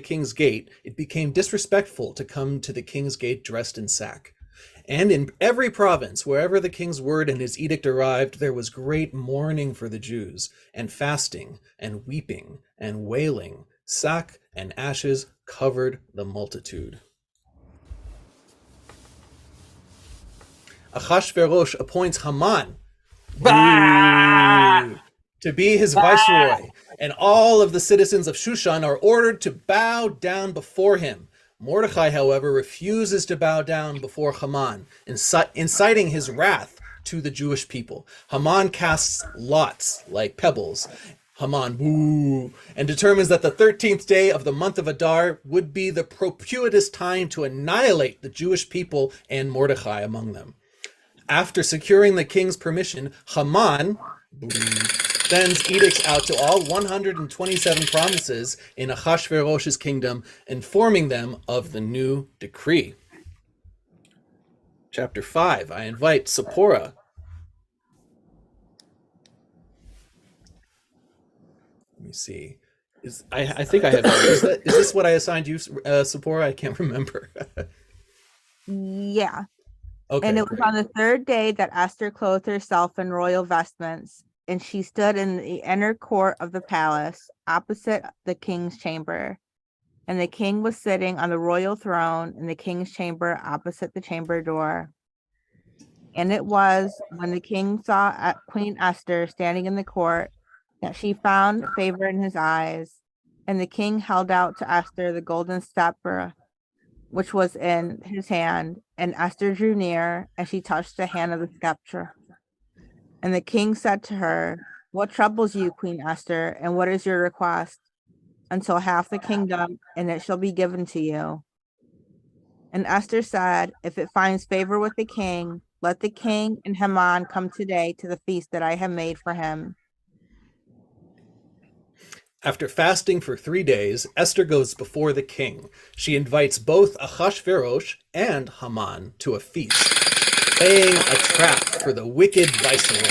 king's gate. It became disrespectful to come to the king's gate dressed in sack. And in every province, wherever the king's word and his edict arrived, there was great mourning for the Jews, and fasting, and weeping, and wailing. Sack and ashes covered the multitude. Achashverosh appoints Haman to be his viceroy, and all of the citizens of Shushan are ordered to bow down before him. Mordecai, however, refuses to bow down before Haman, inciting his wrath to the Jewish people. Haman casts lots, like pebbles, Haman, boo, and determines that the 13th day of the month of Adar would be the propitious time to annihilate the Jewish people and Mordecai among them. After securing the king's permission, Haman sends edicts out to all 127 provinces in Achashverosh's kingdom, informing them of the new decree. Chapter 5, I invite Sephora. Let me see. I think I have. Is this what I assigned you, Sephora? I can't remember. Yeah. Okay, And it was great. on the third day that Esther clothed herself in royal vestments, and she stood in the inner court of the palace, opposite the king's chamber. And the king was sitting on the royal throne in the king's chamber, opposite the chamber door. And it was when the king saw Queen Esther standing in the court that she found favor in his eyes. And the king held out to Esther the golden scepter, which was in his hand, and Esther drew near, and she touched the hand of the scepter. And the king said to her, "What troubles you, Queen Esther, and what is your request? Until half the kingdom, and it shall be given to you." And Esther said, "If it finds favor with the king, let the king and Haman come today to the feast that I have made for him." After fasting for 3 days, Esther goes before the king. She invites both Achashverosh and Haman to a feast, laying a trap for the wicked viceroy.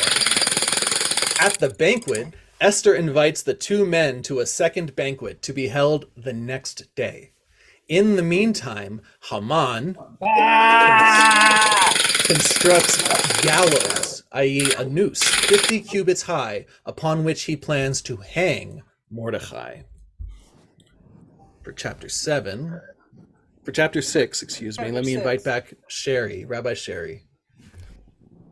At the banquet, Esther invites the two men to a second banquet to be held the next day. In the meantime, Haman constructs gallows, i.e. a noose, 50 cubits high, upon which he plans to hang Mordecai. For chapter 6, let me invite back Rabbi Sherry.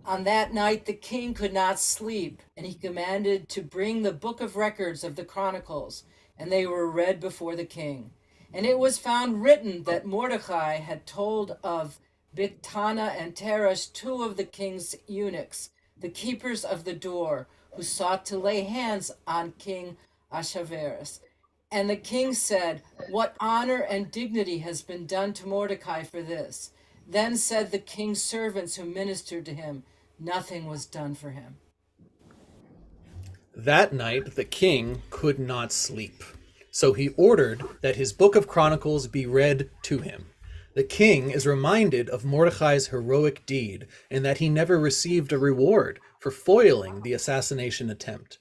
On that night the king could not sleep, and he commanded to bring the book of records of the Chronicles, and they were read before the king. And it was found written that Mordecai had told of Bigtana and Teresh, two of the king's eunuchs, the keepers of the door, who sought to lay hands on King Ahasuerus. And the king said, "What honor and dignity has been done to Mordecai for this?" Then said the king's servants who ministered to him, "Nothing was done for him." That night the king could not sleep, so he ordered that his book of Chronicles be read to him. The king is reminded of Mordecai's heroic deed and that he never received a reward for foiling the assassination attempt.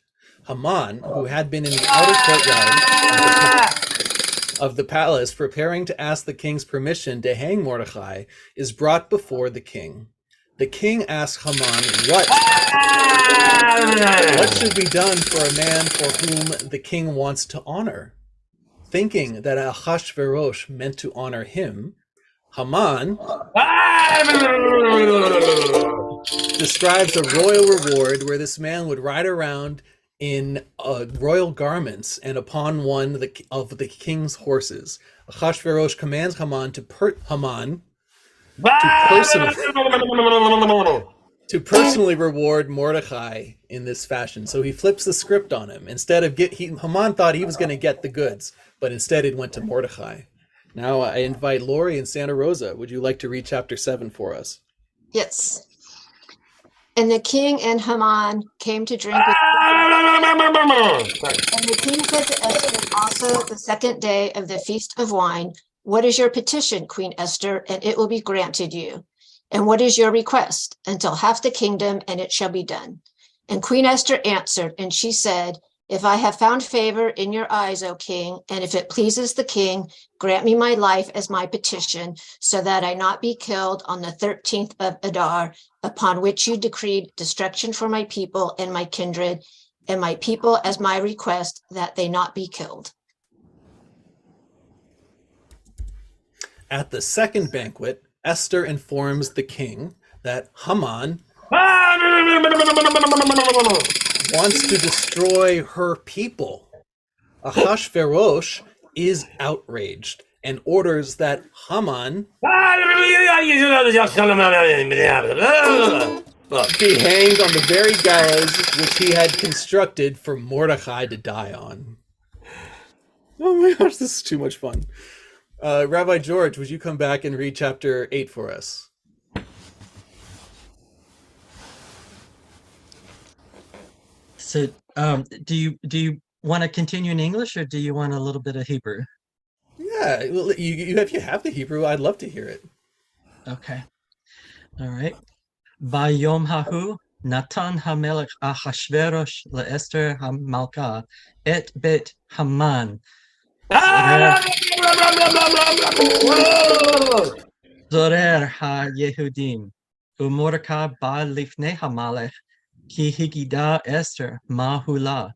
Haman, who had been in the outer courtyard of the palace preparing to ask the king's permission to hang Mordecai, is brought before the king. The king asks Haman what should be done for a man for whom the king wants to honor. Thinking that Ahasuerus meant to honor him, Haman describes a royal reward where this man would ride around in royal garments and upon one of the king's horses. Ahasuerus commands Haman to personally reward Mordecai in this fashion. So he flips the script on him. Instead of Haman thought he was going to get the goods, but instead it went to Mordecai. Now I invite Lori and Santa Rosa. Would you like to read chapter 7 for us? Yes. And the king and Haman came to drink with And the king said to Esther also the second day of the feast of wine, "What is your petition, Queen Esther, and it will be granted you? And what is your request? Until half the kingdom, and it shall be done." And Queen Esther answered, and she said, If I have found favor in your eyes, O king, and if it pleases the king, grant me my life as my petition, so that I not be killed on the 13th of Adar, upon which you decreed destruction for my people and my kindred, and my people as my request that they not be killed. At the second banquet, Esther informs the king that Haman wants to destroy her people. Ahasuerus is outraged and orders that Haman be hanged on the very gallows which he had constructed for Mordecai to die on. Oh my gosh, this is too much fun. Rabbi George, would you come back and read chapter 8 for us? So, do you want to continue in English, or do you want a little bit of Hebrew? Yeah, if you have the Hebrew, I'd love to hear it. Okay. All right. Bayom hahu natan hamelech Achashverosh leEsther hamalka et bet Haman zorer ha-Yehudim u'Mordecai ba lifnei hamalech ki higida Esther mahula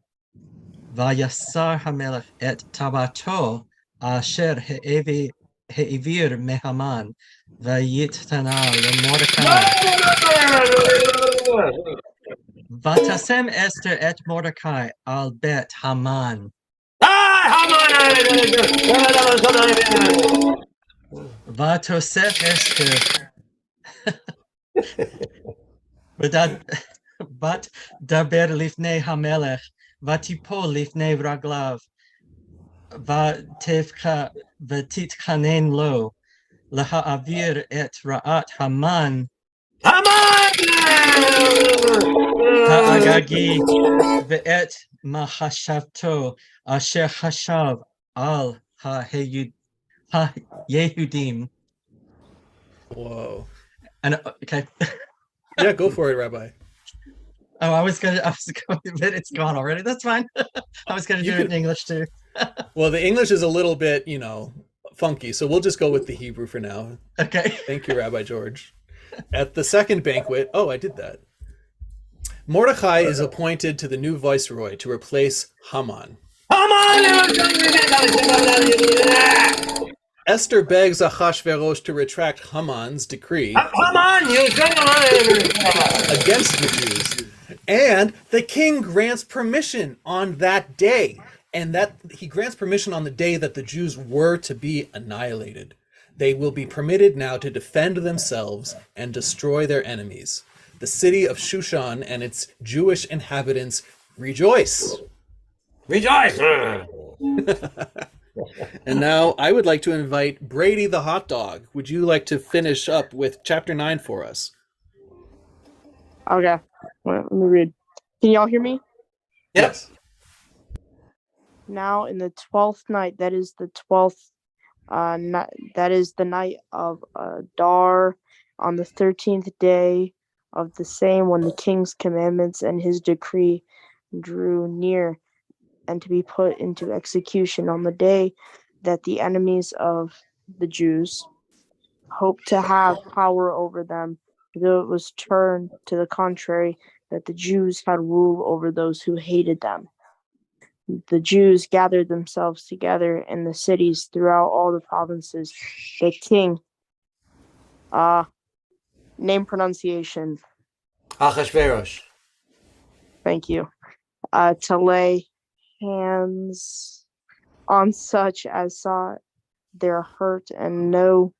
vayasar hamelech et tabato asher he'ivir mehaman vayitana leMordecai vatasem Esther et Mordecai al bet Haman vatosef Esther bat daber lifnei hamelech vatipo lifnei raglav vatevka vatitchanen lo laha'avir et ra'at Haman ha'agagi ve'et mahashavto asher hashav al ha-Yehudim. Whoa. And okay. Yeah, go for it, Rabbi. Oh, I was going, but it's gone already. That's fine. I was going to do it in English too. Well, the English is a little bit, funky, so we'll just go with the Hebrew for now. Okay. Thank you, Rabbi George. At the second banquet, I did that. Mordecai is appointed to the new viceroy to replace Haman. Esther begs Ahasuerus to retract Haman's decree against the Jews, and the king grants permission on that day, and that he grants permission on the day that the Jews were to be annihilated. They will be permitted now to defend themselves and destroy their enemies. The city of Shushan and its Jewish inhabitants rejoice. Rejoice! And now I would like to invite Brady the hot dog. Would you like to finish up with chapter 9 for us? Okay. Well, let me read. Can y'all hear me? Yes. Now in the 12th night, that is the 12th night, that is the night of Adar, on the 13th day of the same, when the king's commandments and his decree drew near, and to be put into execution on the day that the enemies of the Jews hoped to have power over them, though it was turned to the contrary, that the Jews had rule over those who hated them. The Jews gathered themselves together in the cities throughout all the provinces. The king, name pronunciation. Achashverosh. Thank you. To lay hands on such as saw their hurt, and no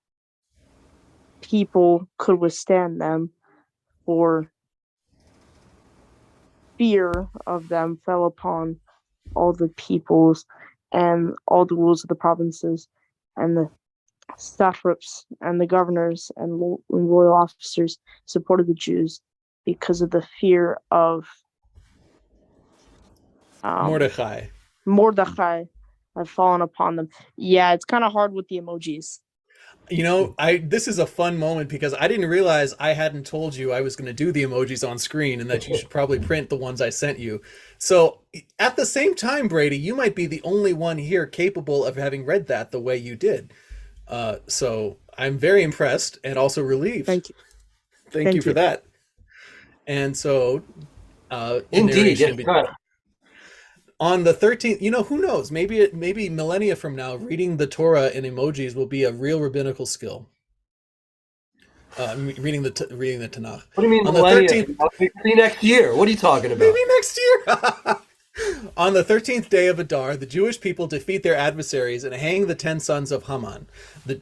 people could withstand them, for fear of them fell upon all the peoples and all the rules of the provinces, and the satraps and the governors and royal officers supported the Jews because of the fear of Mordecai had fallen upon them. Yeah, it's kind of hard with the emojis. You know, this is a fun moment because I didn't realize I hadn't told you I was going to do the emojis on screen and that you should probably print the ones I sent you. So at the same time, Brady, you might be the only one here capable of having read that the way you did. So I'm very impressed and also relieved. Thank you. Thank you for that. And so, Indeed, yes, narration right. on the 13th, you know, who knows? Maybe millennia from now, reading the Torah in emojis will be a real rabbinical skill. Reading the Tanakh. What do you mean On the millennia? 13th, Maybe next year. What are you talking about? maybe next year. On the 13th day of Adar, the Jewish people defeat their adversaries and hang the 10 sons of Haman. The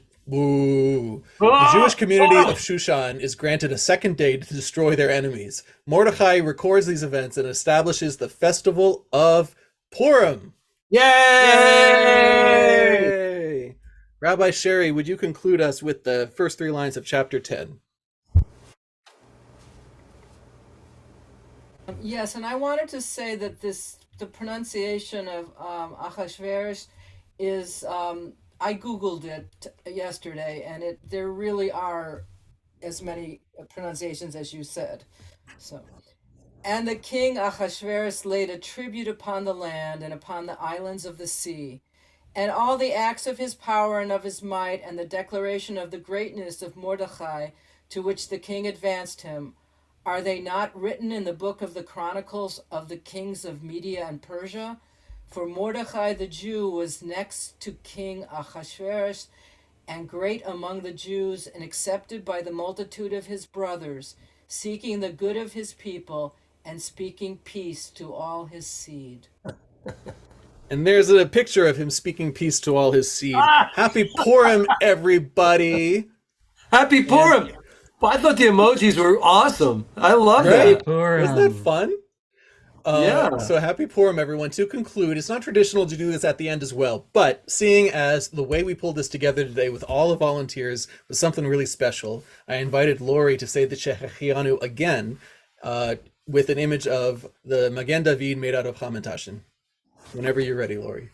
Jewish community of Shushan is granted a second day to destroy their enemies. Mordechai records these events and establishes the festival of Purim. Yay! Yay! Rabbi Sherry, would you conclude us with the first 3 lines of chapter 10? Yes, and I wanted to say that the pronunciation of Achashverosh is, I Googled it yesterday, and there really are as many pronunciations as you said. So, and the king Achashverosh laid a tribute upon the land and upon the islands of the sea, and all the acts of his power and of his might, and the declaration of the greatness of Mordechai, to which the king advanced him, are they not written in the book of the Chronicles of the kings of Media and Persia? For Mordechai the Jew was next to King Achashverosh, and great among the Jews, and accepted by the multitude of his brothers, seeking the good of his people, and speaking peace to all his seed. And there's a picture of him speaking peace to all his seed. Happy Purim, everybody. Happy Purim! Well, I thought the emojis were awesome. I love Right? that. Isn't that fun? Yeah. So happy Purim, everyone. To conclude, it's not traditional to do this at the end as well, but seeing as the way we pulled this together today with all the volunteers was something really special, I invited Lori to say the Shechechianu again with an image of the Magen David made out of Hamantashen. Whenever you're ready, Lori.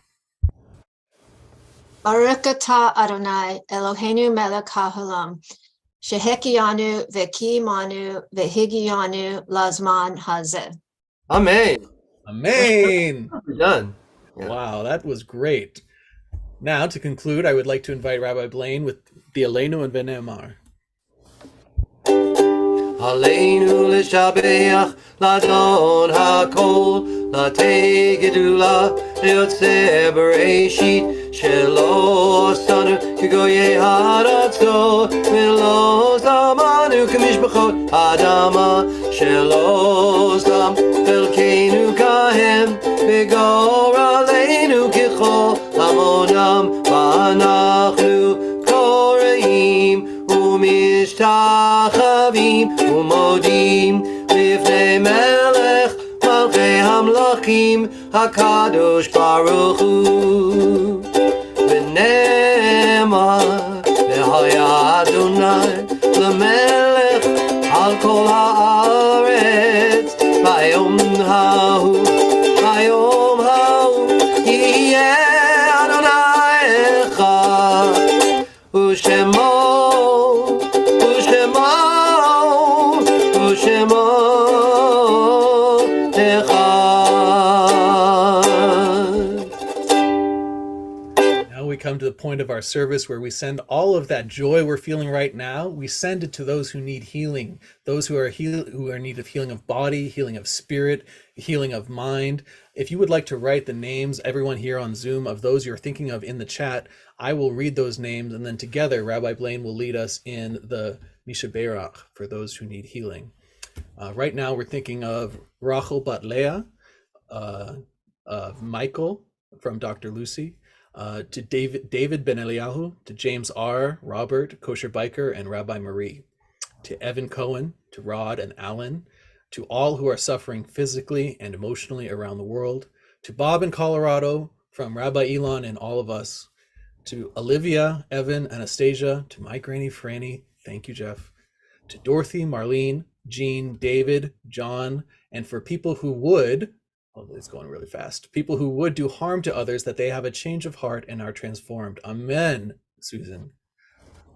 Baruch atah Adonai Eloheinu melech haolam, shehekianu v'kiyimanu v'higiyanu lazman hazeh. Amen. Amen. We're done. Yeah. Wow, that was great. Now, to conclude, I would like to invite Rabbi Blaine with the Aleinu and Vene'emar. Aleinu l'shabeach l'adon hakol l'tei gedula liyotzeh bereshit shelo asanu k'goyei haratzot v'lo zamanu k'mishpachot adama shelo zam chelkeinu kahem v'goraleinu k'chol hamonam v'anachnu koreim ומשתחווים ומודים לפני מלך מלכי המלכים הקדוש ברוך הוא ונאמר והיה אדוני למלך על כל הארץ ביום ההוא יהיה אדוני אחד ושמו Now we come to the point of our service where we send all of that joy we're feeling right now. We send it to those who need healing, those who are in need of healing of body, healing of spirit, healing of mind. If you would like to write the names, everyone here on Zoom, of those you're thinking of in the chat, I will read those names, and then together Rabbi Blaine will lead us in the Misha Berach for those who need healing. Right now we're thinking of Rachel Bat Leah, Michael from Dr. Lucy, to David Ben Eliyahu, to James R., Robert, Kosher Biker, and Rabbi Marie, to Evan Cohen, to Rod and Alan, to all who are suffering physically and emotionally around the world, to Bob in Colorado, from Rabbi Elon and all of us, to Olivia, Evan, Anastasia, to my Granny Franny, thank you, Jeff, to Dorothy, Marlene, Jean, David, John, and for people who would, it's going really fast, people who would do harm to others, that they have a change of heart and are transformed. Amen, Susan.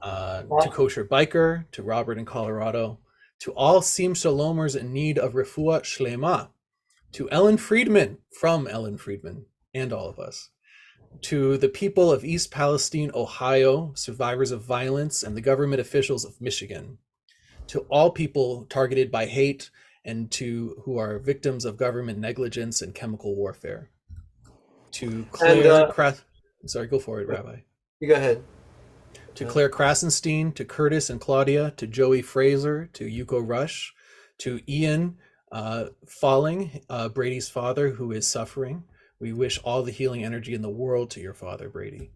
to Kosher Biker, to Robert in Colorado, to all Sim Shalomers in need of Refuah Shlema, to Ellen Friedman, from Ellen Friedman, and all of us, to the people of East Palestine, Ohio, survivors of violence, and the government officials of Michigan, to all people targeted by hate and to who are victims of government negligence and chemical warfare. To Claire, sorry, go for it, Rabbi. You go ahead. To Claire Krasenstein, to Curtis and Claudia, to Joey Fraser, to Yuko Rush, to Ian Falling, Brady's father, who is suffering. We wish all the healing energy in the world to your father, Brady.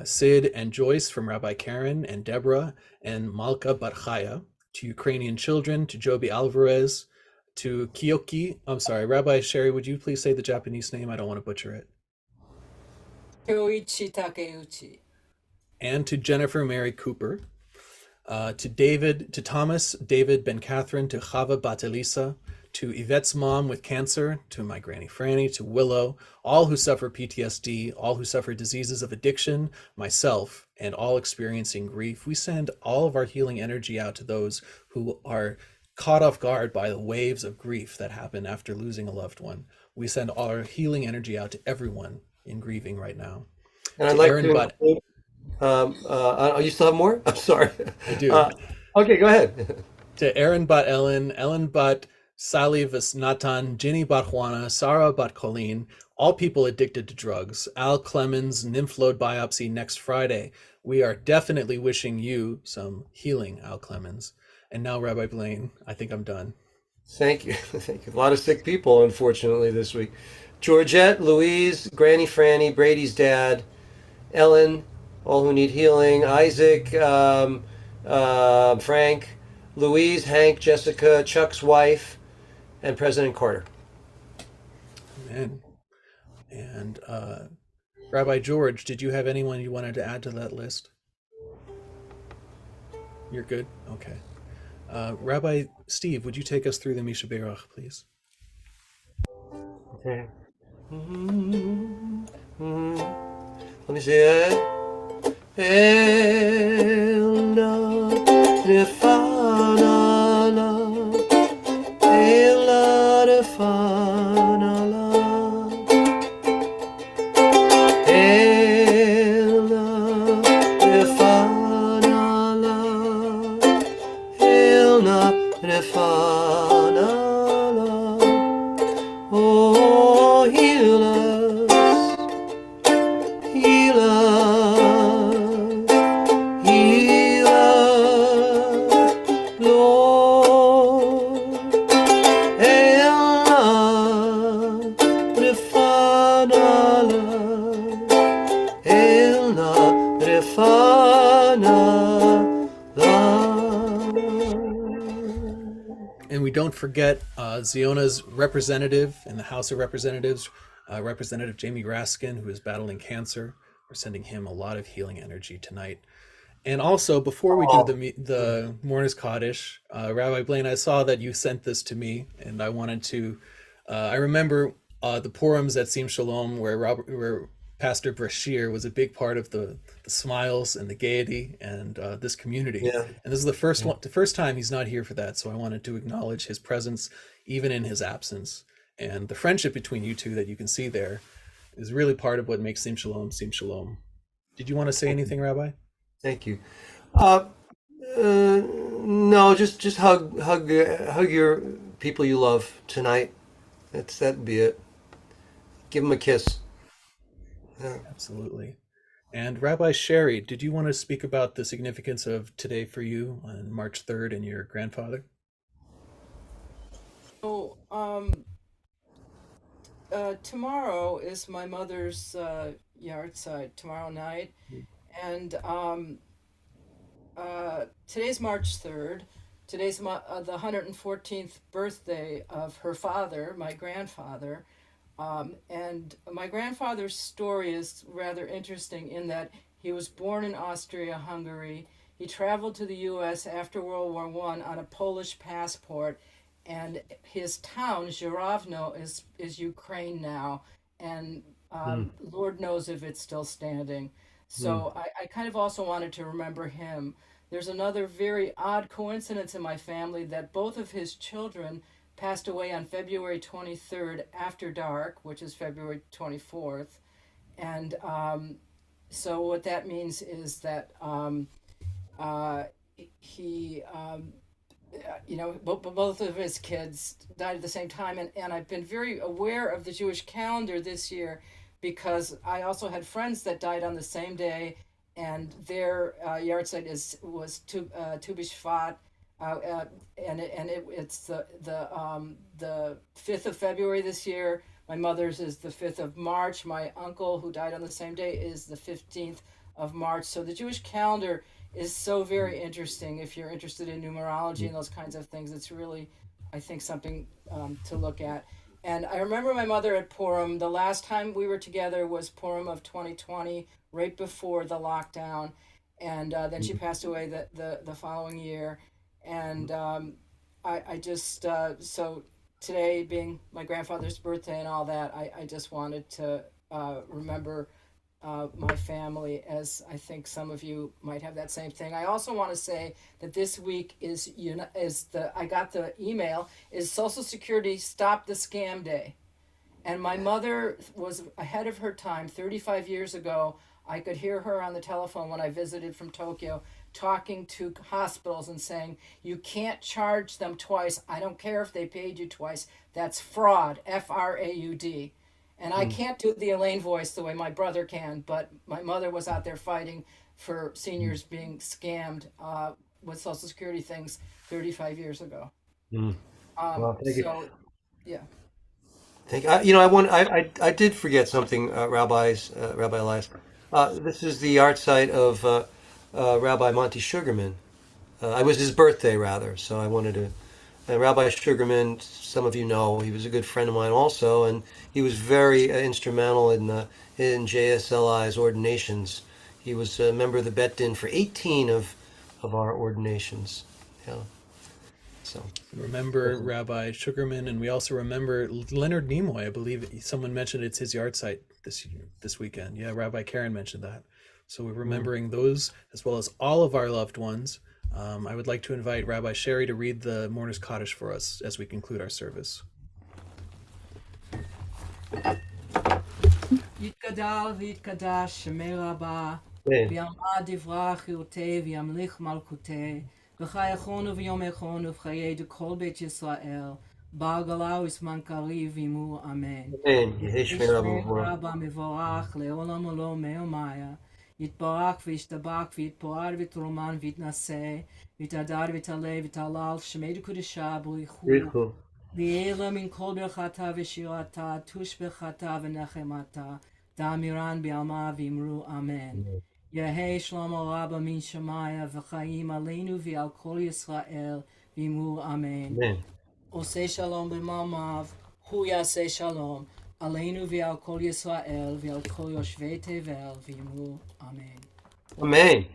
Sid and Joyce from Rabbi Karen and Deborah and Malka Barchaya, to Ukrainian children, to Joby Alvarez, to Kiyoki. I'm sorry, Rabbi Sherry, would you please say the Japanese name? I don't want to butcher it. Kyoichi Takeuchi. And to Jennifer Mary Cooper, to Thomas David Ben Catherine, to Chava Batelisa, to Yvette's mom with cancer, to my Granny Franny, to Willow, all who suffer PTSD, all who suffer diseases of addiction, myself, and all experiencing grief. We send all of our healing energy out to those who are caught off guard by the waves of grief that happen after losing a loved one. We send all our healing energy out to everyone in grieving right now. And I'd like to. You still have more? I'm sorry. I do. Okay, go ahead. To Aaron Bat Ellen Bat Sally Natan, Ginny Bat Juana, Sarah Bat Colleen, all people addicted to drugs. Al Clemens, nymph node biopsy next Friday. We are definitely wishing you some healing, Al Clemens. And now, Rabbi Blaine, I think I'm done. Thank you. Thank you. A lot of sick people, unfortunately, this week. Georgette, Louise, Granny Franny, Brady's dad, Ellen, all who need healing, Isaac, Frank, Louise, Hank, Jessica, Chuck's wife, and President Carter. Amen. And Rabbi George, did you have anyone you wanted to add to that list? You're good? Okay. Rabbi Steve, would you take us through the Misha Berach, please? Okay. Let me see it. Oh, heal us, heal us, heal us, Lord. Elna refana, Elna refana. And we don't forget Ziona's representative in the House of Representatives, Representative Jamie Raskin, who is battling cancer. We're sending him a lot of healing energy tonight. And also, before we do the Mourner's Kaddish, Rabbi Blaine, I saw that you sent this to me, and I wanted to. I remember the Purims at Sim Shalom, where Pastor Brashear was a big part of the smiles and the gaiety and this community. Yeah. And this is the first time he's not here for that. So I wanted to acknowledge his presence, even in his absence. And the friendship between you two that you can see there is really part of what makes Sim Shalom Sim Shalom. Did you want to say anything, Rabbi? Thank you. No, just hug your people you love tonight. That'd be it. Give them a kiss. Yeah. Absolutely. And Rabbi Sherry, did you want to speak about the significance of today for you on March 3rd and your grandfather? So, tomorrow is my mother's yard side, tomorrow night. And today's March 3rd. Today's the 114th birthday of her father, my grandfather. And my grandfather's story is rather interesting in that he was born in Austria-Hungary. He traveled to the U.S. after World War I on a Polish passport, and his town, Zhuravno, is Ukraine now, and Lord knows if it's still standing. So I kind of also wanted to remember him. There's another very odd coincidence in my family that both of his children passed away on February 23rd after dark, which is February 24th. And so what that means is that he, both of his kids died at the same time. And I've been very aware of the Jewish calendar this year because I also had friends that died on the same day, and their yahrzeit was Tu B'Shvat, it's the 5th of February this year. My mother's is the 5th of March. My uncle, who died on the same day, is the 15th of March. So the Jewish calendar is so very interesting. If you're interested in numerology and those kinds of things, it's really, I think, something to look at. And I remember my mother at Purim. The last time we were together was Purim of 2020, right before the lockdown. And then she passed away the following year. And I just, so today being my grandfather's birthday and all that, I just wanted to remember my family, as I think some of you might have that same thing. I also want to say that this week I got the email, is Social Security Stop the Scam Day. And my mother was ahead of her time. 35 years ago, I could hear her on the telephone when I visited from Tokyo, talking to hospitals and saying, you can't charge them twice. I don't care if they paid you twice. That's fraud, F-R-A-U-D. And I can't do the Elaine voice the way my brother can, but my mother was out there fighting for seniors being scammed with Social Security things 35 years ago. Well, thank you. Yeah. Thank you. I did forget something, Rabbi Elias. This is the art site of Rabbi Monty Sugarman. It was his birthday, rather, so I wanted to. And Rabbi Sugarman, some of you know, he was a good friend of mine also, and he was very instrumental in JSLI's ordinations. He was a member of the Bet Din for 18 of our ordinations. Yeah. So remember Rabbi Sugarman, and we also remember Leonard Nimoy. I believe someone mentioned it's his yard site this weekend. Yeah, Rabbi Karen mentioned that. So we're remembering those as well as all of our loved ones. I would like to invite Rabbi Sherry to read the Mourner's Kaddish for us as we conclude our service. יתגדל ויתקדש שמי רבה, ויעמד דברה חירותי וימליך מלכותי, וחייכונו ויומכונו וחיי כל בית ישראל, בר גלה וזמן קריב עמו אמן. יהי שמי רבה מבורך לעולם עולם מיומיה. יתברך וישתבח ויתפאר ויתרומן ויתנשא ויתהדר ויתעלה ויתהלל שמי דקודשה בריחו ויעלה מן כל ברכתה ושירתה תושבחתה ונחמתה דאמירן בעלמה ואמרו אמן. יהי שלום רבה מן שמיה וחיים עלינו ועל כל ישראל ואמרו אמן. עושה שלום במעמיו הוא יעשה שלום עלינו ועל כל ישראל ועל כל יושבי תבל ואמרו אמן. Amen.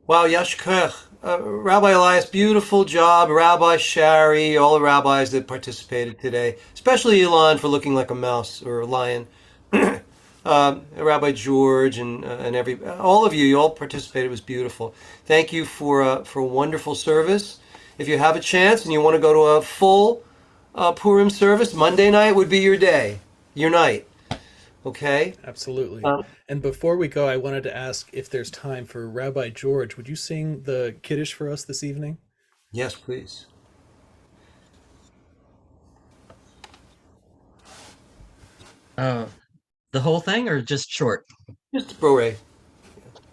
Wow, Yashkech. Rabbi Elias, beautiful job. Rabbi Shari, all the rabbis that participated today, especially Elon for looking like a mouse or a lion. Rabbi George and all of you, you all participated. It was beautiful. Thank you for a wonderful service. If you have a chance and you want to go to a full Purim service, Monday night would be your day, your night. Okay? Absolutely. And before we go, I wanted to ask if there's time for Rabbi George. Would you sing the Kiddush for us this evening? Yes, please. The whole thing or just short? Just Borei.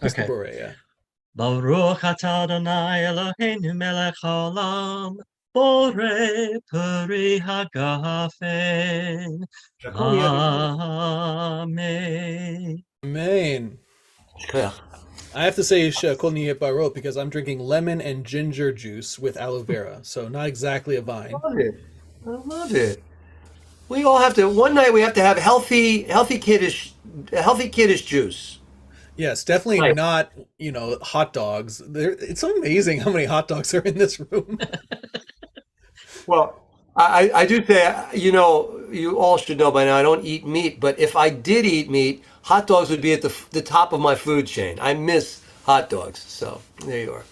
Just Okay. the Borei, yeah. Baruch atah Adonai Eloheinu melech haolam, borei peri hagafen. Amen. Amen. I have to say Kol Niyeh Barot because I'm drinking lemon and ginger juice with aloe vera, so not exactly a vine. I love it. We all have to, one night we have to have healthy Kiddush juice. Yes, definitely Right. not, hot dogs. It's amazing how many hot dogs are in this room. Well, I do say, you all should know by now, I don't eat meat, but if I did eat meat, hot dogs would be at the top of my food chain. I miss hot dogs. So there you are.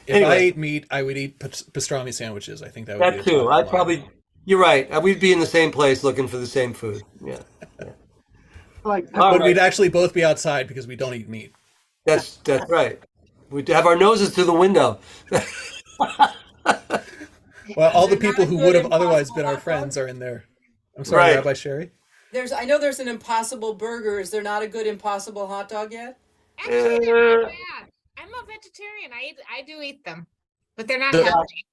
If Anyway. I ate meat, I would eat pastrami sandwiches. I think that would be That the too. top of I'd mine. probably. You're right. We'd be in the same place looking for the same food. Yeah. Like, All But right. we'd actually both be outside because we don't eat meat. That's right. We'd have our noses to the window. Well, all the They're people not who good would have Impossible otherwise been our hot friends dog? are in there. I'm sorry, Right. Rabbi Sherry. I know there's an Impossible Burger. Is there not a good Impossible hot dog yet? Actually, they're not bad. I'm a vegetarian. I do eat them, but they're not The- healthy.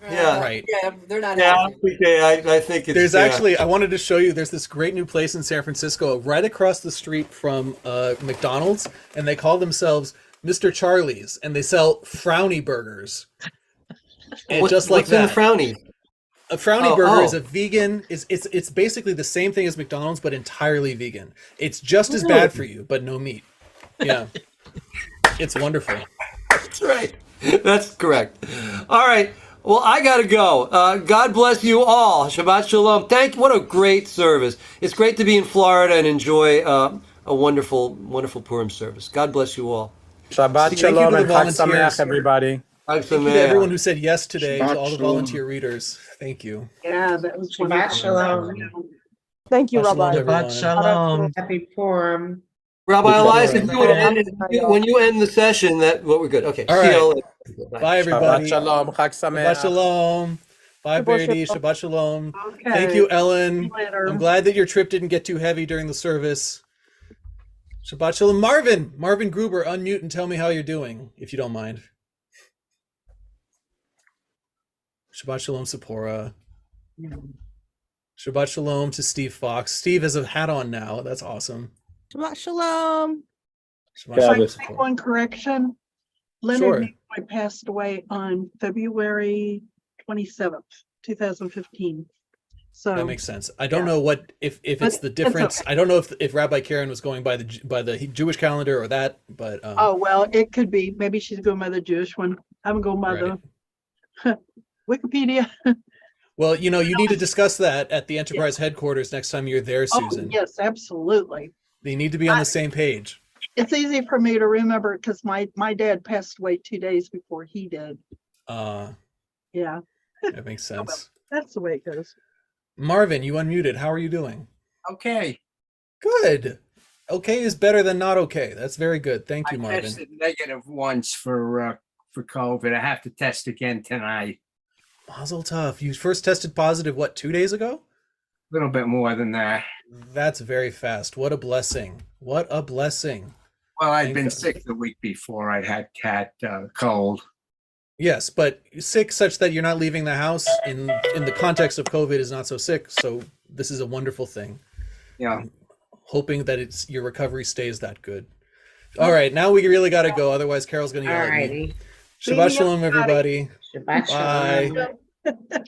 Yeah. Right. Yeah, they're not Yeah, healthy. I think it's. There's yeah. actually, I wanted to show you, there's this great new place in San Francisco right across the street from McDonald's, and they call themselves Mr. Charlie's, and they sell frowny burgers. And just like what's in that. the frowny? A frowny Oh, burger oh. is a vegan, it's basically the same thing as McDonald's, but entirely vegan. It's just as bad for you, but no meat. Yeah. It's wonderful. That's right. That's correct. All right. Well, I got to go. God bless you all. Shabbat Shalom. What a great service. It's great to be in Florida and enjoy a wonderful, wonderful Purim service. God bless you all. Shabbat Thank you to Shalom the and Chag volunteers. Sameach, everybody. Thank you to everyone who said yes today, to all the Shabbat volunteer readers. Thank you. yeah, that was Shabbat wonderful. Shalom. Thank you, Shabbat shalom, Rabbi. everyone. Shabbat Shalom. Happy Purim. Rabbi Elias, Shalom. if you would end, when you end the session, we're good. Okay. All See right. y'all later. Bye. Bye, Shabbat everybody. Shalom, Chag Shabbat Sameach. Shalom. Bye, Shabbat Brady. shalom. Shabbat Shalom. Okay. Thank you, Ellen. See you later. I'm glad that your trip didn't get too heavy during the service. Shabbat Shalom. Marvin Gruber, unmute and tell me how you're doing, if you don't mind. Shabbat Shalom, Sephora. Shabbat Shalom to Steve Fox. Steve has a hat on now. That's awesome. Shabbat shalom. Shabbat If I Shalom, can Sephora. make one correction, Sure. Leonard Nimoy passed away on February 27th, 2015. So That makes sense. I don't know what if it's But the it's difference. okay. I don't know if Rabbi Karen was going by the Jewish calendar or that, but oh well, it could be. Maybe she's going by the Jewish one. I'm going by the Wikipedia. well, you need to discuss that at the Enterprise headquarters next time you're there, Oh Susan. yes, absolutely. They need to be on the same page. It's easy for me to remember because my dad passed away 2 days before he did. Yeah, That makes sense. that's the way it goes. Marvin, you unmuted. How are you doing? Okay. Good. Okay is better than not okay. That's very good. Thank you, I Marvin. tested negative once for COVID. I have to test again tonight. Mazel tov. You first tested positive, what, 2 days ago? A little bit more than that. That's very fast. What a blessing. What a blessing. Well, I'd Thank been God. sick the week before. I'd had cold. Yes, but sick such that you're not leaving the house in the context of COVID is not so sick. So this is a wonderful thing. Yeah. I'm hoping that your recovery stays that good. All right, now we really got to go. Otherwise, Carol's going to yell at me. Alrighty. Shabbat shalom, everybody. Shabbat Bye. Shalom.